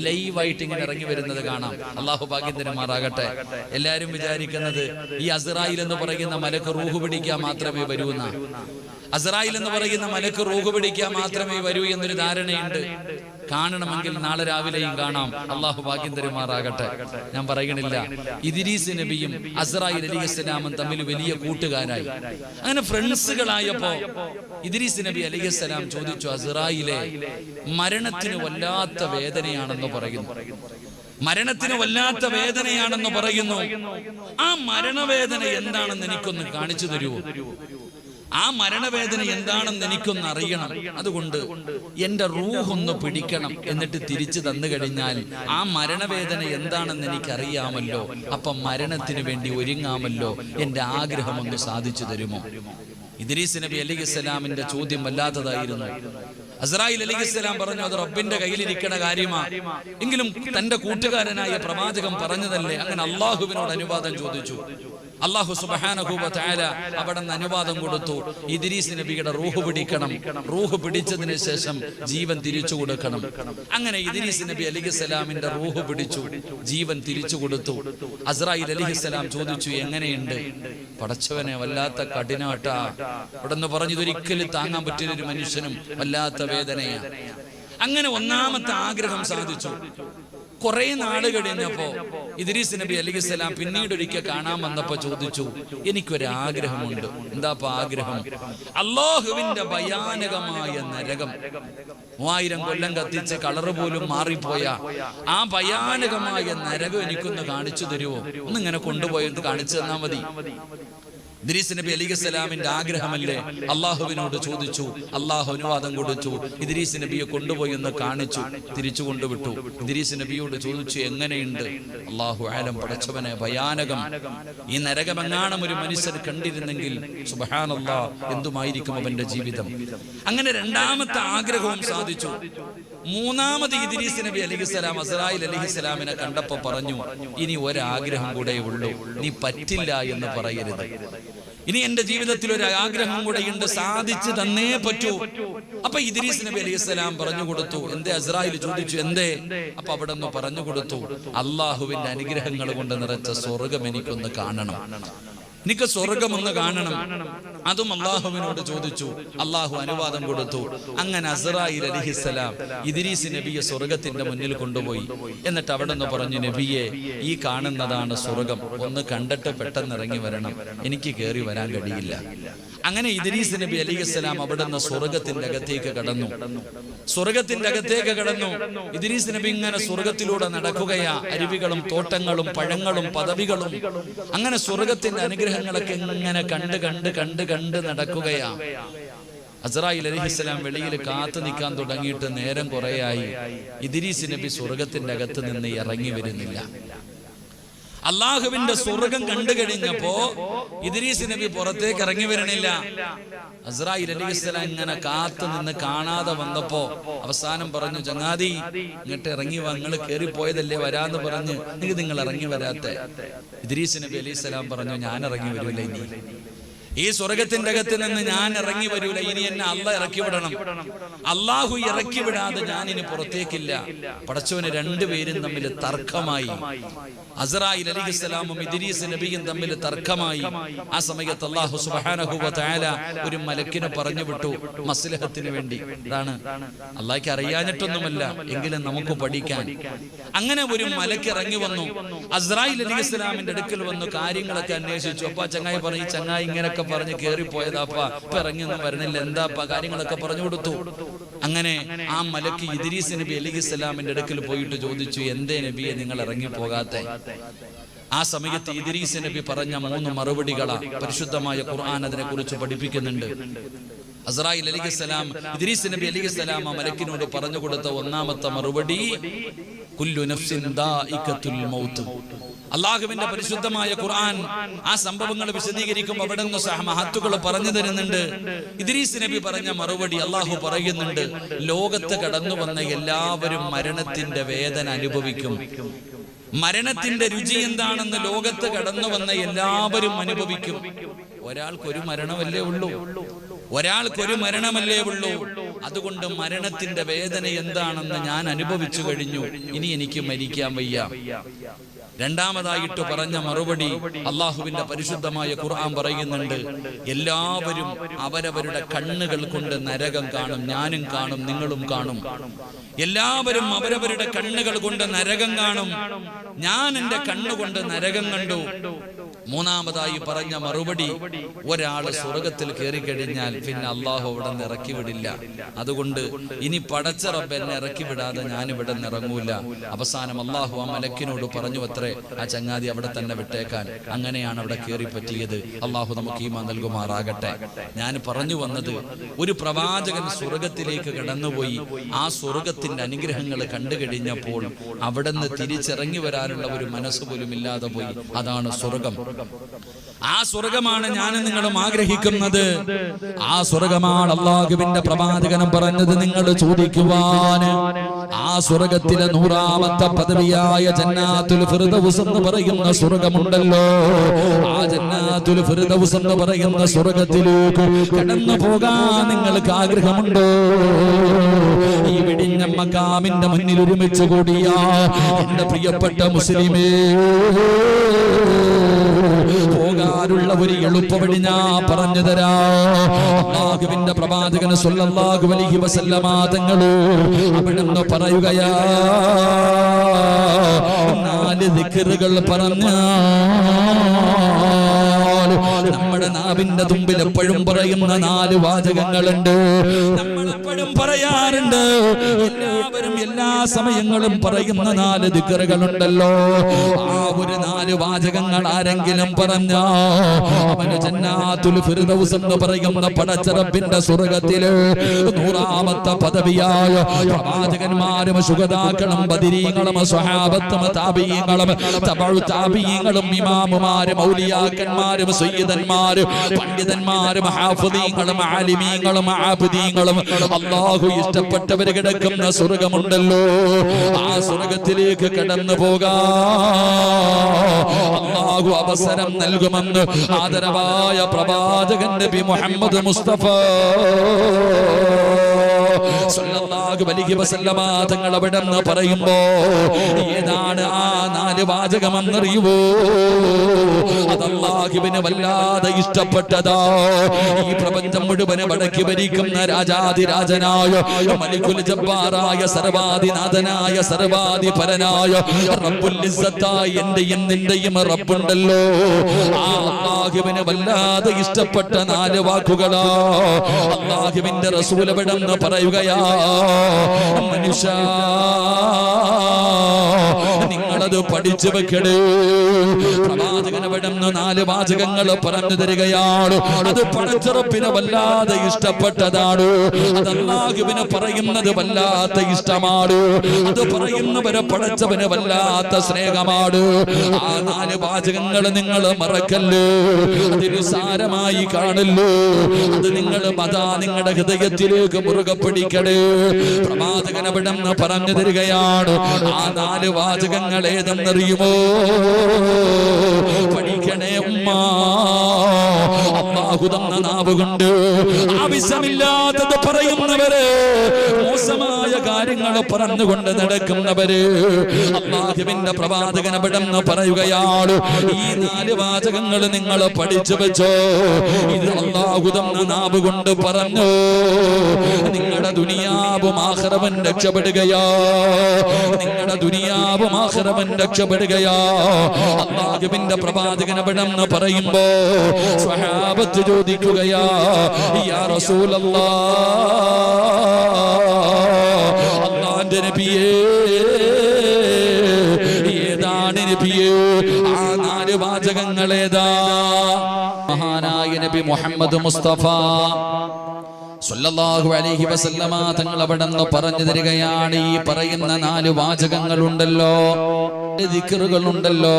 ലൈവായിട്ട് ഇങ്ങനെ ഇറങ്ങി വരുന്നത് കാണാം. അള്ളാഹു ഭാഗ്യം തരുമാറാകട്ടെ. എല്ലാരും വിചാരിക്കുന്നത് ഈ അസ്രായിൽ എന്ന് പറയുന്ന മലക്ക് റൂഹ് പിടിക്കാൻ മാത്രമേ വരൂന്ന. അസ്രായിൽ എന്ന് പറയുന്ന മലക്ക് റൂഹ് പിടിക്കാൻ മാത്രമേ വരൂ എന്നൊരു ധാരണയുണ്ട്. കാണണമെങ്കിൽ നാളെ രാവിലെയും കാണാം. അള്ളാഹു ഭാഗ്യം തരുമാറാകട്ടെ. ഞാൻ പറയണില്ല. ഇദ്രീസ് നബിയും അസ്രായിൽ അലൈഹിസ്സലാമും തമ്മിൽ വലിയ കൂട്ടുകാരായി. അങ്ങനെ ഫ്രണ്ട്സുകളായപ്പോ ഇദ്രീസ് നബി അലൈഹിസ്സലാം ചോദിച്ചു, അസ്രായിലെ മരണത്തിന് വല്ലാത്ത വേദനയാണെന്ന് പറയുന്നു. മരണത്തിന് വല്ലാത്ത വേദനയാണെന്ന് പറയുന്നു. ആ മരണവേദന എന്താണെന്ന് എനിക്കൊന്ന് കാണിച്ചു തരുമോ? ആ മരണവേദന എന്താണെന്ന് എനിക്കൊന്ന് അറിയണം. അതുകൊണ്ട് എന്റെ റൂഹൊന്ന് പിടിക്കണം, എന്നിട്ട് തിരിച്ചു തന്നു കഴിഞ്ഞാൽ ആ മരണവേദന എന്താണെന്ന് എനിക്കറിയാമല്ലോ. അപ്പം മരണത്തിന് വേണ്ടി ഒരുങ്ങാമല്ലോ. എന്റെ ആഗ്രഹം ഒന്ന് സാധിച്ചു തരുമോ? ഇദ്രീസ് നബി അലൈഹിസ്സലാമിന്റെ ചോദ്യം വല്ലാത്തതായിരുന്നു. അസ്രായിൽ അലൈഹിസ്സലാം പറഞ്ഞു, അത് റബ്ബിന്റെ കയ്യിലിരിക്കണ കാര്യമാ. എങ്കിലും തന്റെ കൂട്ടുകാരനായ പ്രവാചകൻ പറഞ്ഞതല്ലേ. അങ്ങനെ അള്ളാഹുവിനോട് അനുവാദം ചോദിച്ചു. അല്ലാഹു സുബ്ഹാനഹു വ തആല അവിടുന്ന് അനുവാദം കൊടുത്തു. ഇദ്രീസ് നബിയുടെ റൂഹ് പിടിക്കണം. റൂഹ് പിടിച്ചതിന് ശേഷം ജീവൻ തിരിച്ചു കൊടുക്കണം. അങ്ങനെ ഇദ്രീസ് നബി അലൈഹിസ്സലാമിന്റെ റൂഹ് പിടിച്ചു, ജീവൻ തിരിച്ചു കൊടുത്തു. അസ്രായിൽ അലൈഹിസ്സലാം ചോദിച്ചു, എങ്ങനെയുണ്ട്? പടച്ചവനെ, വല്ലാത്ത കഠിനാട്ടാ. അവിടുന്ന് പറഞ്ഞു, ഇതൊരിക്കലും താങ്ങാൻ പറ്റിയ ഒരു മനുഷ്യനും വല്ലാത്ത വേദനയാണ്. അങ്ങനെ ഒന്നാമത്തെ ആഗ്രഹം സാധിച്ചു. കുറെ നാള് കഴിഞ്ഞപ്പോ ഇദ്രീസ് നബി അലൈഹിസ്സലാം പിന്നീട് ഒരിക്കൽ കാണാൻ വന്നപ്പോ ചോദിച്ചു, എനിക്കൊരാഗ്രഹമുണ്ട്. എന്താ ആഗ്രഹം? അല്ലാഹുവിന്റെ ഭയാനകമായ നരകം, 3000 കൊല്ലം കത്തിച്ച് കളറ് പോലും മാറിപ്പോയ ആ ഭയാനകമായ നരകം എനിക്കൊന്ന് കാണിച്ചു തരുമോ? ഒന്നിങ്ങനെ കൊണ്ടുപോയത് കാണിച്ചു തന്നാ മതി. ഇദ്രീസ് നബി അലൈഹിസ്സലാമിന്റെ ആഗ്രഹമല്ലേ. അള്ളാഹുവിനോട് ചോദിച്ചു. അള്ളാഹു അനുവാദം കൊടുത്തു. ഇദ്രീസ് നബിയെ കൊണ്ടുപോയി ഒന്ന് കാണിച്ചു, തിരിച്ചു കൊണ്ടുവിട്ടു. ഇദ്രീസ് നബിയോട് ചോദിച്ചു, എങ്ങനെയുണ്ട്? അള്ളാഹു ആലം, പടച്ചവനെ, ഭയാനകം. ഈ നരകമെങ്ങാനും ഒരു മനുഷ്യർ കണ്ടിരുന്നെങ്കിൽ സുബ്ഹാനല്ലാഹ്, എന്തുമായിരിക്കും അവന്റെ ജീവിതം. അങ്ങനെ രണ്ടാമത്തെ ആഗ്രഹവും സാധിച്ചു. മൂന്നാമത് ഇദ്രീസ് നബി അലൈഹിസ്സലാം അസ്രായിൽ അലൈഹിസ്സലാമിനെ കണ്ടപ്പോ പറഞ്ഞു, ഇനി ഒരാഗ്രഹം കൂടെ ഉള്ളൂ, നീ പറ്റില്ല എന്ന് പറയരുത്. ഇനി എന്റെ ജീവിതത്തിൽ ഒരു ആഗ്രഹം കൂടെ ഉണ്ട്, സാധിച്ചു തന്നേ പറ്റൂ. അപ്പൊ ഇദ്രീസ് നബി അലൈഹിസ്സലാം പറഞ്ഞു കൊടുത്തു. എന്തേ? അസ്രായിൽ ചോദിച്ചു, എന്തേ? അപ്പൊ അവിടെ നിന്ന് പറഞ്ഞു കൊടുത്തു, അള്ളാഹുവിന്റെ അനുഗ്രഹങ്ങൾ കൊണ്ട് നിറച്ച സ്വർഗം എനിക്കൊന്ന് കാണണം, എനിക്ക് സ്വർഗമൊന്ന് കാണണം. അതും അള്ളാഹുവിനോട് ചോദിച്ചു. അള്ളാഹു അനുവാദം കൊടുത്തു. അങ്ങനെ അസ്രായിൽ അലൈഹിസ്സലാം ഇദ്രീസ് നബിയെ സ്വർഗത്തിന്റെ മുന്നിൽ കൊണ്ടുപോയി. എന്നിട്ട് അവിടെ നിന്ന് പറഞ്ഞു, നബിയെ, ഈ കാണുന്നതാണ് സ്വർഗം, ഒന്ന് കണ്ടിട്ട് പെട്ടെന്ന് ഇറങ്ങി വരണം, എനിക്ക് കയറി വരാൻ കഴിയില്ല. അങ്ങനെ ഇദ്രീസ് നബി അലൈഹിസ്സലാം അവിടെ നിന്ന് സ്വർഗത്തിന്റെ അകത്തേക്ക് കടന്നു. സ്വർഗത്തിന്റെ അകത്തേക്ക് കടന്നു. ഇദ്രീസ് നബി ഇങ്ങനെ സ്വർഗത്തിലൂടെ നടക്കുകയാ. അരുവികളും തോട്ടങ്ങളും പഴങ്ങളും പദവികളും, അങ്ങനെ സ്വർഗത്തിന്റെ അനുഗ്രഹങ്ങളൊക്കെ ഇങ്ങനെ കണ്ട് കണ്ട് കണ്ട് കണ്ട് നടക്കുകയാ. അസ്രായിൽ അലൈഹിസ്സലാം വെളിയിൽ കാത്തു നിൽക്കാൻ തുടങ്ങിയിട്ട് നേരം കുറേയായി. ഇദ്രീസ് നബി സ്വർഗത്തിന്റെ അകത്ത് നിന്ന് ഇറങ്ങി വരുന്നില്ല. അള്ളാഹുവിന്റെ സ്വർഗം കണ്ടു കഴിഞ്ഞപ്പോ ഇദ്രീസ് നബി പുറത്തേക്ക് ഇറങ്ങി വരണില്ല. അസ്രായിൽ അലൈഹിസ്സലാം ഇങ്ങനെ കാത്തു നിന്ന് കാണാതെ വന്നപ്പോ അവസാനം പറഞ്ഞു, ചങ്ങാതി, ഇങ്ങോട്ട് ഇറങ്ങി വാ, നിങ്ങൾ കയറിപ്പോയതല്ലേ, വരാന്ന് പറഞ്ഞ് നിങ്ങൾ ഇറങ്ങി വരാത്ത. ഇദ്രീസ് നബി അലൈഹിസ്സലാം പറഞ്ഞു, ഞാൻ ഇറങ്ങി വരൂല, ഇനി ഈ സ്വർഗത്തിന്റെ അകത്ത് നിന്ന് ഞാൻ ഇറങ്ങി വരൂല, ഇനി എന്നെ അള്ളാഹ് ഇറക്കി വിടണം. അള്ളാഹു ഇറക്കി വിടാതെ ഞാൻ ഇനി പുറത്തേക്കില്ല. പടച്ചവന് രണ്ടുപേരും തമ്മിൽ തർക്കമായി. അസ്രായിൽ അലൈഹിസ്സലാമും ഇദ്രീസ് നബിയും തമ്മിൽ തർക്കമായി. ആ സമയത്ത് അല്ലാഹു സുബ്ഹാനഹു വ തആല ഒരു മലക്കിനെ പറഞ്ഞു വിട്ടു, മസ്ലഹത്തിന് വേണ്ടി. അതാണ്, അള്ളാഹ്ക്ക് അറിയാഞ്ഞിട്ടൊന്നുമല്ല, എങ്കിലും നമുക്ക് പഠിക്കാൻ. അങ്ങനെ ഒരു മലക്ക് ഇറങ്ങി വന്നു. അസ്രായിൽ അലൈഹിസ്സലാമിന്റെ അടുക്കൽ വന്നു കാര്യങ്ങളൊക്കെ അന്വേഷിച്ചു. അപ്പൊ ചങ്ങായി പറഞ്ഞു, ഈ ചങ്ങായി ഇങ്ങനെയൊക്കെ പറഞ്ഞ് കേറിപ്പോയതാപ്പാ, ഇപ്പൊ ഇറങ്ങിയൊന്നും വരണില്ല, എന്താപ്പാ, കാര്യങ്ങളൊക്കെ പറഞ്ഞു കൊടുത്തു. അങ്ങനെ ആ മലക്ക് ഇദ്രീസ് നബി അലൈഹിസ്സലാമിന്റെ അടുക്കൽ പോയിട്ട് ചോദിച്ചു, എന്തേ നബിയെ നിങ്ങൾ ഇറങ്ങി പോകാത്തെ? ആ സമയത്ത് ഇദ്രീസ് നബി പറഞ്ഞ 3 മറുപടികളാ പരിശുദ്ധമായ ഖുർആൻ അതിനെ കുറിച്ച് പഠിപ്പിക്കുന്നുണ്ട്. അസ്രായിൽ അലൈഹിസ്സലാം ഇദ്രീസ് നബി അലൈഹിസ്സലാം ആ മലക്കിനോട് പറഞ്ഞു കൊടുത്ത ഒന്നാമത്തെ മറുപടി, കുല്ലു നഫ്സിൻ ദാഇഖത്തുൽ മൗത്ത്. അള്ളാഹുവിന്റെ പരിശുദ്ധമായ ഖുർആൻ ആ സംഭവങ്ങൾ വിശദീകരിക്കുമ്പോൾ അവിടെ നിന്ന് മഹത്തുക്കൾ പറഞ്ഞു തരുന്നുണ്ട്. ഇദ്രീസ് നബി പറഞ്ഞ മറുപടി അള്ളാഹു പറയുന്നുണ്ട്, ലോകത്ത് കടന്നു വന്ന എല്ലാവരും മരണത്തിന്റെ വേദന അനുഭവിക്കും. മരണത്തിന്റെ രുചി എന്താണെന്ന് ലോകത്ത് കടന്നു വന്ന എല്ലാവരും അനുഭവിക്കും. ഒരാൾക്കൊരു മരണമല്ലേ ഉള്ളൂ, ഒരാൾക്കൊരു മരണമല്ലേ ഉള്ളൂ. അതുകൊണ്ട് മരണത്തിന്റെ വേദന എന്താണെന്ന് ഞാൻ അനുഭവിച്ചു കഴിഞ്ഞു, ഇനി എനിക്ക് മരിക്കാൻ വയ്യ. രണ്ടാമതായിട്ട് പറഞ്ഞ മറുപടി അള്ളാഹുവിന്റെ പരിശുദ്ധമായ ഖുർആൻ പറയുന്നുണ്ട്, എല്ലാവരും അവരവരുടെ കണ്ണുകൾ കൊണ്ട് നരകം കാണും. ഞാനും കാണും, നിങ്ങളും കാണും. എല്ലാവരും അവരവരുടെ കണ്ണുകൾ കൊണ്ട് നരകം കാണും. ഞാൻ എന്റെ കണ്ണുകൊണ്ട് നരകം കണ്ടു. മൂന്നാമതായി പറഞ്ഞ മറുപടി, ഒരാള് സ്വർഗത്തിൽ കയറി കഴിഞ്ഞാൽ പിന്നെ അള്ളാഹു അവിടെ നിന്ന് ഇറക്കി വിടില്ല. അതുകൊണ്ട് ഇനി പടച്ച റബ്ബ് എന്നെ ഇറക്കി വിടാതെ ഞാൻ ഇവിടെ നിന്ന് ഇറങ്ങൂല. അവസാനം അള്ളാഹു ആ മലക്കിനോട് പറഞ്ഞു അത്രേ, ആ ചങ്ങാതി അവിടെ തന്നെ വിട്ടേക്കാൻ. അങ്ങനെയാണ് അവിടെ കയറി പറ്റിയത്. അള്ളാഹു നമുക്ക് ഈമാൻ നൽകുമാറാകട്ടെ. ഞാൻ പറഞ്ഞു വന്നത്, ഒരു പ്രവാചകൻ സ്വർഗത്തിലേക്ക് കടന്നുപോയി. ആ സ്വർഗത്തിന്റെ അനുഗ്രഹങ്ങൾ കണ്ടു കഴിഞ്ഞപ്പോൾ അവിടെ നിന്ന് തിരിച്ചിറങ്ങി വരാനുള്ള ഒരു മനസ്സ് പോലും ഇല്ലാതെ പോയി. അതാണ് സ്വർഗം. ആ സ്വർഗമാണ് ഞാനും നിങ്ങളും ആഗ്രഹിക്കുന്നത്. ആ സ്വർഗമാണ് അല്ലാഹുവിന്റെ പ്രവാചകനും പറഞ്ഞത് നിങ്ങൾ ചോദിക്കുവാൻ. ആ സ്വർഗത്തിലെ 100ാമത്തെ പദവിയായ ജന്നാത്തുൽ ഫിർദൗസ് എന്ന് പറയുന്ന സ്വർഗമുണ്ടല്ലോ. ആ ജന്നാത്തുൽ ഫിർദൗസ് എന്ന് പറയുന്ന സ്വർഗത്തിലേക്ക് കടന്നു പോകാൻ നിങ്ങൾക്ക് ആഗ്രഹമുണ്ടോ? ഈ വെടിഞ്ഞ മഖാമിന്റെ മുന്നിൽ ഒരുമിച്ച് കൂടിയ എന്റെ പ്രിയപ്പെട്ട മുസ്ലിമേ, പോകാനുള്ള ഒരു എളുപ്പവഴി ഞാൻ പറഞ്ഞു തരാം. അല്ലാഹുവിന്റെ പ്രവാചകൻ സ്വല്ലല്ലാഹു അലൈഹി വസല്ലമ തങ്ങൾ അവിടുന്ന് പറയുകയാ, 4 ദിക്റുകൾ പറഞ്ഞാൽ നമ്മുടെ നാവിന്റെ തുമ്പിൽ എപ്പോഴും പറയുന്ന 4 വാചകങ്ങളുണ്ട്. നമ്മൾ എപ്പോഴും പറയാറുണ്ട്, എല്ലാവരും എല്ലാ സമയങ്ങളും പറയുന്ന 4 ദിക്റുകളുണ്ടല്ലോ. ആ ഒരു 4 വാചകങ്ങൾ ആരെങ്കിലും പറഞ്ഞാ അവന് ജന്നാത്തുൽ ഫിർദൗസ് എന്ന് പറയുന്ന പടച്ച റബ്ബിന്റെ സ്വർഗ്ഗത്തില് 100ാമത്തെ പദവിയായ പ്രവാചകന്മാരും ശുഹദാക്കളും ബദരീങ്ങളും സ്വഹാബത്തും താബീങ്ങളും തബഉ താബീങ്ങളും ഇമാമുമാരും ഔലിയാക്കന്മാരും സയ്യിദന്മാരും പണ്ഡിതന്മാരും ഹാഫിദീങ്ങളും ആലിമീങ്ങളും ആബിദീങ്ങളും അല്ലാഹു ഇഷ്ടപ്പെട്ടവർ കിടക്കുന്ന സ്വർഗ്ഗമുണ്ടല്ലോ. ആ സ്വർഗ്ഗത്തിലേക്ക് കടന്നു പോകാൻ അല്ലാഹു അവസരം നൽകുമെന്ന് ആദരവായ പ്രവാചകൻ നബി മുഹമ്മദ് മുസ്തഫ സല്ലല്ലാഹു അലൈഹി വസല്ലമ തങ്ങൾ അവിടെ നിന്ന് പറയുമ്പോ ഏതാണ് ആ 4 വാചകമെന്നറിയുവോ? അത് അല്ലാഹുവിനെ വല്ലാതെ ഇഷ്ടപ്പെട്ടതാ. ഈ പ്രപഞ്ചം മുഴുവനും അടക്കി ഭരിക്കുന്ന രാജാതിരാജനായ മലിക്കുൽ ജബ്ബാറായ സർവാധിനാഥനായ സർവാധിപരനായ റബ്ബുൽ ഇസ്സത്തായ എന്റെയും നിന്റെയും റബ്ബുണ്ടല്ലോ. ആ അല്ലാഹുവിനെ വല്ലാതെ ഇഷ്ടപ്പെട്ട 4 വാക്കുകളാ അല്ലാഹുവിന്റെ റസൂൽ അവിടെ നിന്ന് പറയുകയാ, മനുഷ്യ നിങ്ങളത് പഠിച്ചു വെക്കണേ. പ്രവാചകൻ അവിടെ നിന്ന് 4 വാചകങ്ങൾ പറഞ്ഞു തരികയാണ്. അത് പടച്ചറപ്പിനെ വല്ലാതെ ഇഷ്ടപ്പെട്ടതാണ്. അത് അല്ലാഹുവിനെ പറയുന്നത് വല്ലാത്ത ഇഷ്ടമാണ്. അത് പറയുന്നവരെ പടച്ചവന് വല്ലാത്ത സ്നേഹമാണ്. ആ 4 വാചകങ്ങൾ നിങ്ങൾ മറക്കല്ലേ, അതിന് സാരമായി കാണല്ലോ. അത് നിങ്ങൾ നിങ്ങളുടെ ഹൃദയത്തിലേക്ക് മുറുകെ പിടിക്കണേ. പ്രവാചകൻ അവിടെ നിന്ന് പറഞ്ഞു തരികയാണ്. ആ 4 വാചകങ്ങൾ ഏതെന്നറിയുമോ? പഠിക്കണേ ഉമ്മ. അല്ലാഹു തന്ന നാവ് കൊണ്ട് ആവശ്യമില്ലാത്തത് പറയുന്നവര്, മോശമായ കാര്യങ്ങൾ പറഞ്ഞുകൊണ്ട് നടക്കുന്നവര്, അല്ലാഹുവിന്റെ പ്രവാചകൻ അവിടെ നിന്ന് പറയുകയാണ്, ഈ 4 വാചകങ്ങൾ നിങ്ങൾ പഠിച്ചു വെച്ചോ. ഇത് അല്ലാഹു തന്ന നാവ് കൊണ്ട് പറഞ്ഞു, നിങ്ങളുടെ ദുനിയാവും ആഖിറവും രക്ഷപ്പെടുകയാ. നിങ്ങളുടെ ദുനിയാവും ആഖിറവും രക്ഷപ്പെടുകയാ. അല്ലാഹുവിന്റെ പ്രവാചകൻ അവിടെ നിന്ന് പറയുമ്പോ സ്വഹാബത്ത് ചോദിക്കുകയാ, യാ റസൂലല്ലാഹ്, അല്ലാഹുവിന്റെ നബിയേ, ഏതാണ് നബിയേ ആ 4 വാചകങ്ങൾ ഏതാ? മഹാനായ നബി മുഹമ്മദ് മുസ്തഫ സല്ലല്ലാഹു അലൈഹി വസല്ലമ തങ്ങൾ അവിടെ നിന്ന് പറഞ്ഞു തരികയാണ്, ഈ പറയുന്ന 4 വാചകങ്ങളുണ്ടല്ലോ, ദിക്റുകളുണ്ടല്ലോ.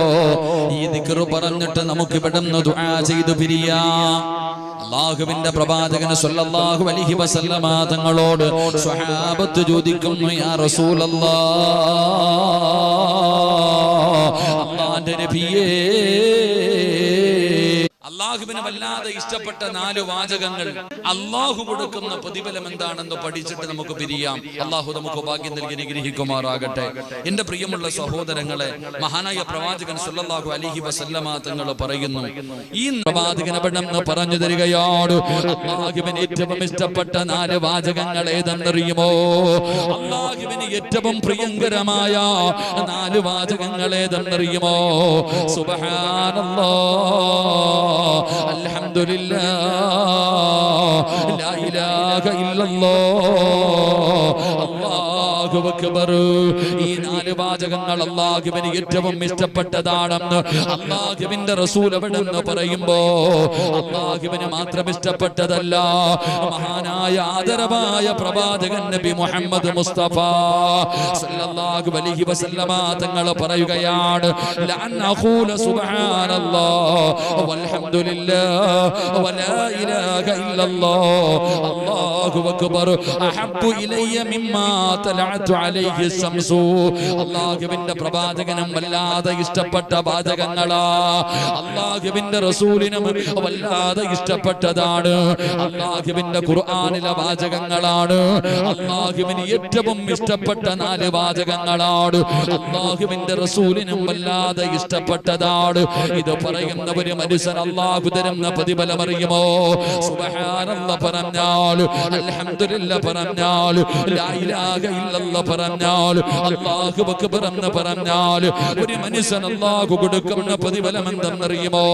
ഈ ദിക്റ് പറഞ്ഞിട്ട് നമുക്ക് ഇവിടെ നിന്ന് ദുആ ചെയ്തു പിരിയാം. അല്ലാഹുവിന്റെ പ്രവാചകൻ സല്ലല്ലാഹു അലൈഹി വസല്ലമ തങ്ങളോട് സ്വഹാബത്ത് ചോദിക്കുന്നു, യാ റസൂലല്ലാഹ്, അല്ലാഹുവിന്റെ നബിയേ, അള്ളാഹുവിന് വല്ലാതെ ഇഷ്ടപ്പെട്ട 4 വാചകങ്ങൾ, അള്ളാഹു കൊടുക്കുന്ന പ്രതിഫലം എന്താണെന്ന് പഠിച്ചിട്ട് നമുക്ക് പിരിയാം. അള്ളാഹു നമുക്ക് ഭാഗ്യം നൽകി അനുഗ്രഹിക്കുമാറാകട്ടെ. എന്റെ പ്രിയമുള്ള സഹോദരങ്ങളെ, മഹാനായ പ്രവാചകൻ സല്ലല്ലാഹു അലൈഹി വസല്ലമ തങ്ങൾ പറയുന്നു, ഈ പ്രവാചകൻ അവിടെന്ന് പറഞ്ഞു തരികയാണ്, അള്ളാഹുവിന് ഏറ്റവും ഇഷ്ടപ്പെട്ട 4 വാചകങ്ങൾ ഏതെന്നറിയുമോ? അള്ളാഹുവിന് ഏറ്റവും പ്രിയങ്കരമായ 4 വാചകങ്ങൾ ഏതെന്നറിയുമോ? സുബ്ഹാനല്ലാഹ്, അൽഹംദുലില്ലാഹ്, ലാ ഇലാഹ ഇല്ലല്ലാഹ്, അല്ലാഹു അക്ബർ. ഈ 4 വാചകങ്ങൾ അല്ലാഹുവിന് ഏറ്റവും ഇഷ്ടപ്പെട്ടതാണെന്ന് അല്ലാഹുവിന്റെ റസൂൽ അവിടെന്ന് പറയുമ്പോ അല്ലാഹുവിന് മാത്രം ഇഷ്ടപ്പെട്ടതല്ല, മഹാനായ ആദരവായ പ്രവാചകൻ നബി മുഹമ്മദ് മുസ്തഫ സല്ലല്ലാഹു അലൈഹി വസല്ലമ തങ്ങൾ പറയുകയാണ്, ലഅൻ അഖൂല സുബ്ഹാനല്ലാഹ് വൽഹംദുലില്ലാഹ് വലാ ഇലാഹ ഇല്ലല്ലാഹ് അല്ലാഹു അക്ബർ അഹബ്ബു ഇലയ്യ മിമ്മാ തലഅതു അലൈഹി ശംസു. അല്ലാഹുവിന്റെ പ്രവാചകനും വല്ലാതെ ഇഷ്ടപ്പെട്ട വാചകങ്ങളാ, അല്ലാഹുവിന്റെ റസൂലിനും വല്ലാതെ ഇഷ്ടപ്പെട്ടതാണ്, അല്ലാഹുവിന്റെ ഖുർആനിലെ വാചകങ്ങളാണ്. അല്ലാഹുവിന് ഏറ്റവും ഇഷ്ടപ്പെട്ട 4 വാചകങ്ങളാണ്, അല്ലാഹുവിന്റെ റസൂലിനും വല്ലാതെ ഇഷ്ടപ്പെട്ടതാണ്. ഇത് പറയുന്ന ഒരു മനുഷ്യൻ അല്ലാഹു തരുന്ന പ്രതിഫലം അറിയുമോ? സുബ്ഹാനല്ലാഹ് പറഞ്ഞാൽ, അൽഹംദുലില്ലാഹ് പറഞ്ഞാൽ, ലാ ഇലാഹ ഇല്ലല്ലാഹ് പറഞ്ഞാൽ, അല്ലാഹു അക്ബർ എന്ന് പറഞ്ഞാൽ ഒരു മനുഷ്യൻ അല്ലാഹു കൊടുക്കുന്ന പ്രതിഫലം എന്തെന്നറിയുമോ?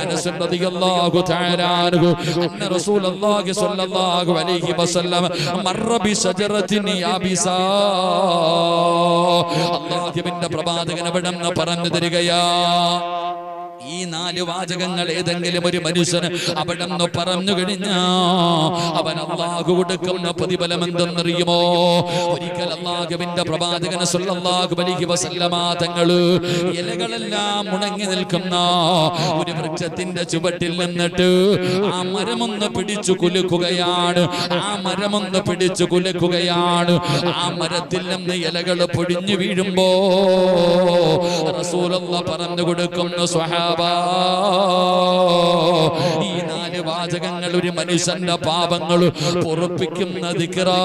അനസ് റളിയല്ലാഹു തആല അൻഹു അന്ന റസൂലുള്ളാഹി സ്വല്ലല്ലാഹു അലൈഹി വസല്ലം മർറ ബി ശജറത്തിൻ യാബിസാ. അല്ലാഹുവിന്റെ പ്രവാചകൻ അവിടെന്ന് പറഞ്ഞു തരികയാ, ഈ 4 വാചകങ്ങൾ ഏതെങ്കിലും ഒരു മനുഷ്യന് അവിടെ നിന്ന് പറഞ്ഞു കഴിഞ്ഞാ അവൻ അല്ലാഹു കൊടുക്കുന്ന പ്രതിഫലം എന്തെന്നറിയുമോ? ഒരിക്കൽ അല്ലാഹുവിന്റെ പ്രവാചകൻ സല്ലല്ലാഹു അലൈഹി വസല്ലമ തങ്ങൾ ഇലകളെല്ലാം ഉണങ്ങി നിൽക്കുന്ന ഒരു വൃക്ഷത്തിന്റെ ചുവട്ടിൽ നിന്നിട്ട് ആ മരമൊന്ന് പിടിച്ചു കുലുക്കുകയാണ്. ആ മരത്തിൽ നിന്ന് ഇലകൾ പൊടിഞ്ഞു വീഴുമ്പോ റസൂലുള്ളാഹി പറഞ്ഞു കൊടുക്കുന്നു, സ്വഹാബ, ഈ 4 വാചകങ്ങൾ ഒരു മനുഷ്യന്റെ പാപങ്ങൾ പൊറുപ്പിക്കുന്ന ദിക്റാ.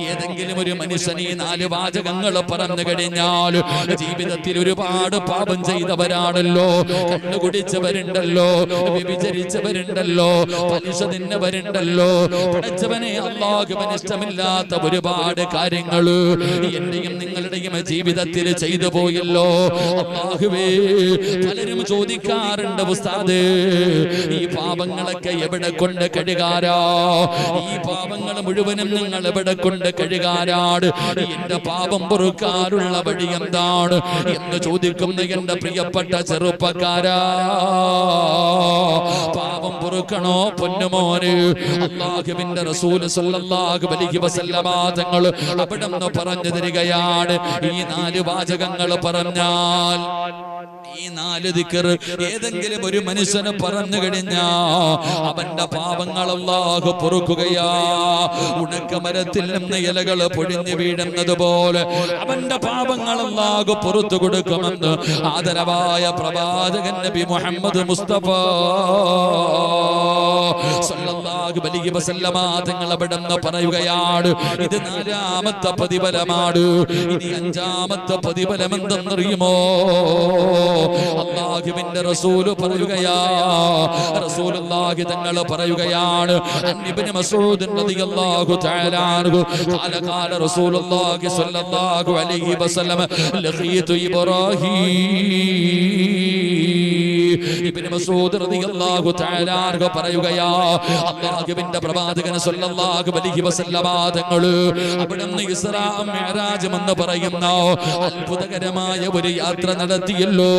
ഏതെങ്കിലും ഒരു മനുഷ്യൻ ഈ 4 വാചകങ്ങൾ പറഞ്ഞു കഴിഞ്ഞാൽ ജീവിതത്തിൽ ഒരുപാട് പാപം ചെയ്തവരാണല്ലോ, കണ്ണുകുടിച്ചവരുണ്ടല്ലോ, വ്യഭിചരിച്ചവരുണ്ടല്ലോ, പലിശ തിന്നവരുണ്ടല്ലോ, പഠിച്ചവനെ അല്ലാഹുവിന് ഇഷ്ടമില്ലാത്ത ഒരുപാട് കാര്യങ്ങൾ എന്റെയും നിങ്ങളുടെയും ജീവിതത്തിൽ ചെയ്തു പോയല്ലോ. അല്ലാഹുവേ, പലരും ചോദിക്കാറുണ്ട്, ഉസ്താദേ ഈ പാപങ്ങളൊക്കെ എവിടെ കൊണ്ട് കഴുകാരാ? ഈ പാപങ്ങൾ മുഴുവനും നിങ്ങൾ എവിടെ കൊണ്ട് കഴുകാനാണ്? എന്റെ പാപം പൊറുക്കാനുള്ള വഴി എന്താണ് എന്ന് ചോദിക്കുന്ന എന്റെ പ്രിയപ്പെട്ട ചെറുപ്പക്കാരാ, പാപം പൊറുക്കണോ പൊന്നുമോന്? അല്ലാഹുവിന്റെ റസൂൽ സല്ലല്ലാഹു അലൈഹി വസല്ലമ തങ്ങൾ അവിടെന്ന് പറഞ്ഞു തരികയാണ്, ഈ 4 വാചകങ്ങൾ പറഞ്ഞാൽ, ഈ 4 ദിക്ർ ഏതെങ്കിലും ഒരു മനുഷ്യന് പറഞ്ഞു കഴിഞ്ഞാ അവന്റെ പാപങ്ങൾ അല്ലാഹു പൊറുക്കുകയാ. ഉണക്കമരത്തിൽ നിന്ന് ഇലകൾ പൊഴിഞ്ഞു വീഴുന്നത് പോലെ അവന്റെ പാപങ്ങൾ അല്ലാഹു പുറത്തു കൊടുക്കുമെന്ന് ആദരവായ പ്രവാചകൻ നബി മുഹമ്മദ് മുസ്തഫ സല്ലല്ലാഹു അലൈഹി വസല്ലമ തങ്ങൾ അവിടെന്ന് പറയുകയാണ്, ഇത് 4ാമത്തെ പ്രതിഫലമാണ്. ഇനി 5ാമത്തെ പ്രതിഫലം എന്തെന്നറിയുമോ? അല്ലാഹുവിന്റെ റസൂല് പറയുകയാ, റസൂലുള്ളാഹി തങ്ങൾ പറയുകയാണ്, ഇബ്നു മസ്ഊദ് റളിയല്ലാഹു തആല അൻഹു ഖാല ഖാല റസൂലുള്ളാഹി സ്വല്ലല്ലാഹു അലൈഹി വസല്ലം ലഖീതു ഇബ്രാഹീം. ഇബ്നു മസ്ഊദ് റളിയല്ലാഹു തആല അൻഹു പറയുകയാ, അല്ലാഹുവിന്റെ പ്രവാചകൻ സ്വല്ലല്ലാഹു അലൈഹി വസല്ലം തങ്ങൾ അവിടുന്ന് ഇസ്രാ മിഅ്റാജ് എന്ന് പറയുന്ന അത്ഭുതകരമായ ഒരു യാത്ര നടത്തിയല്ലോ.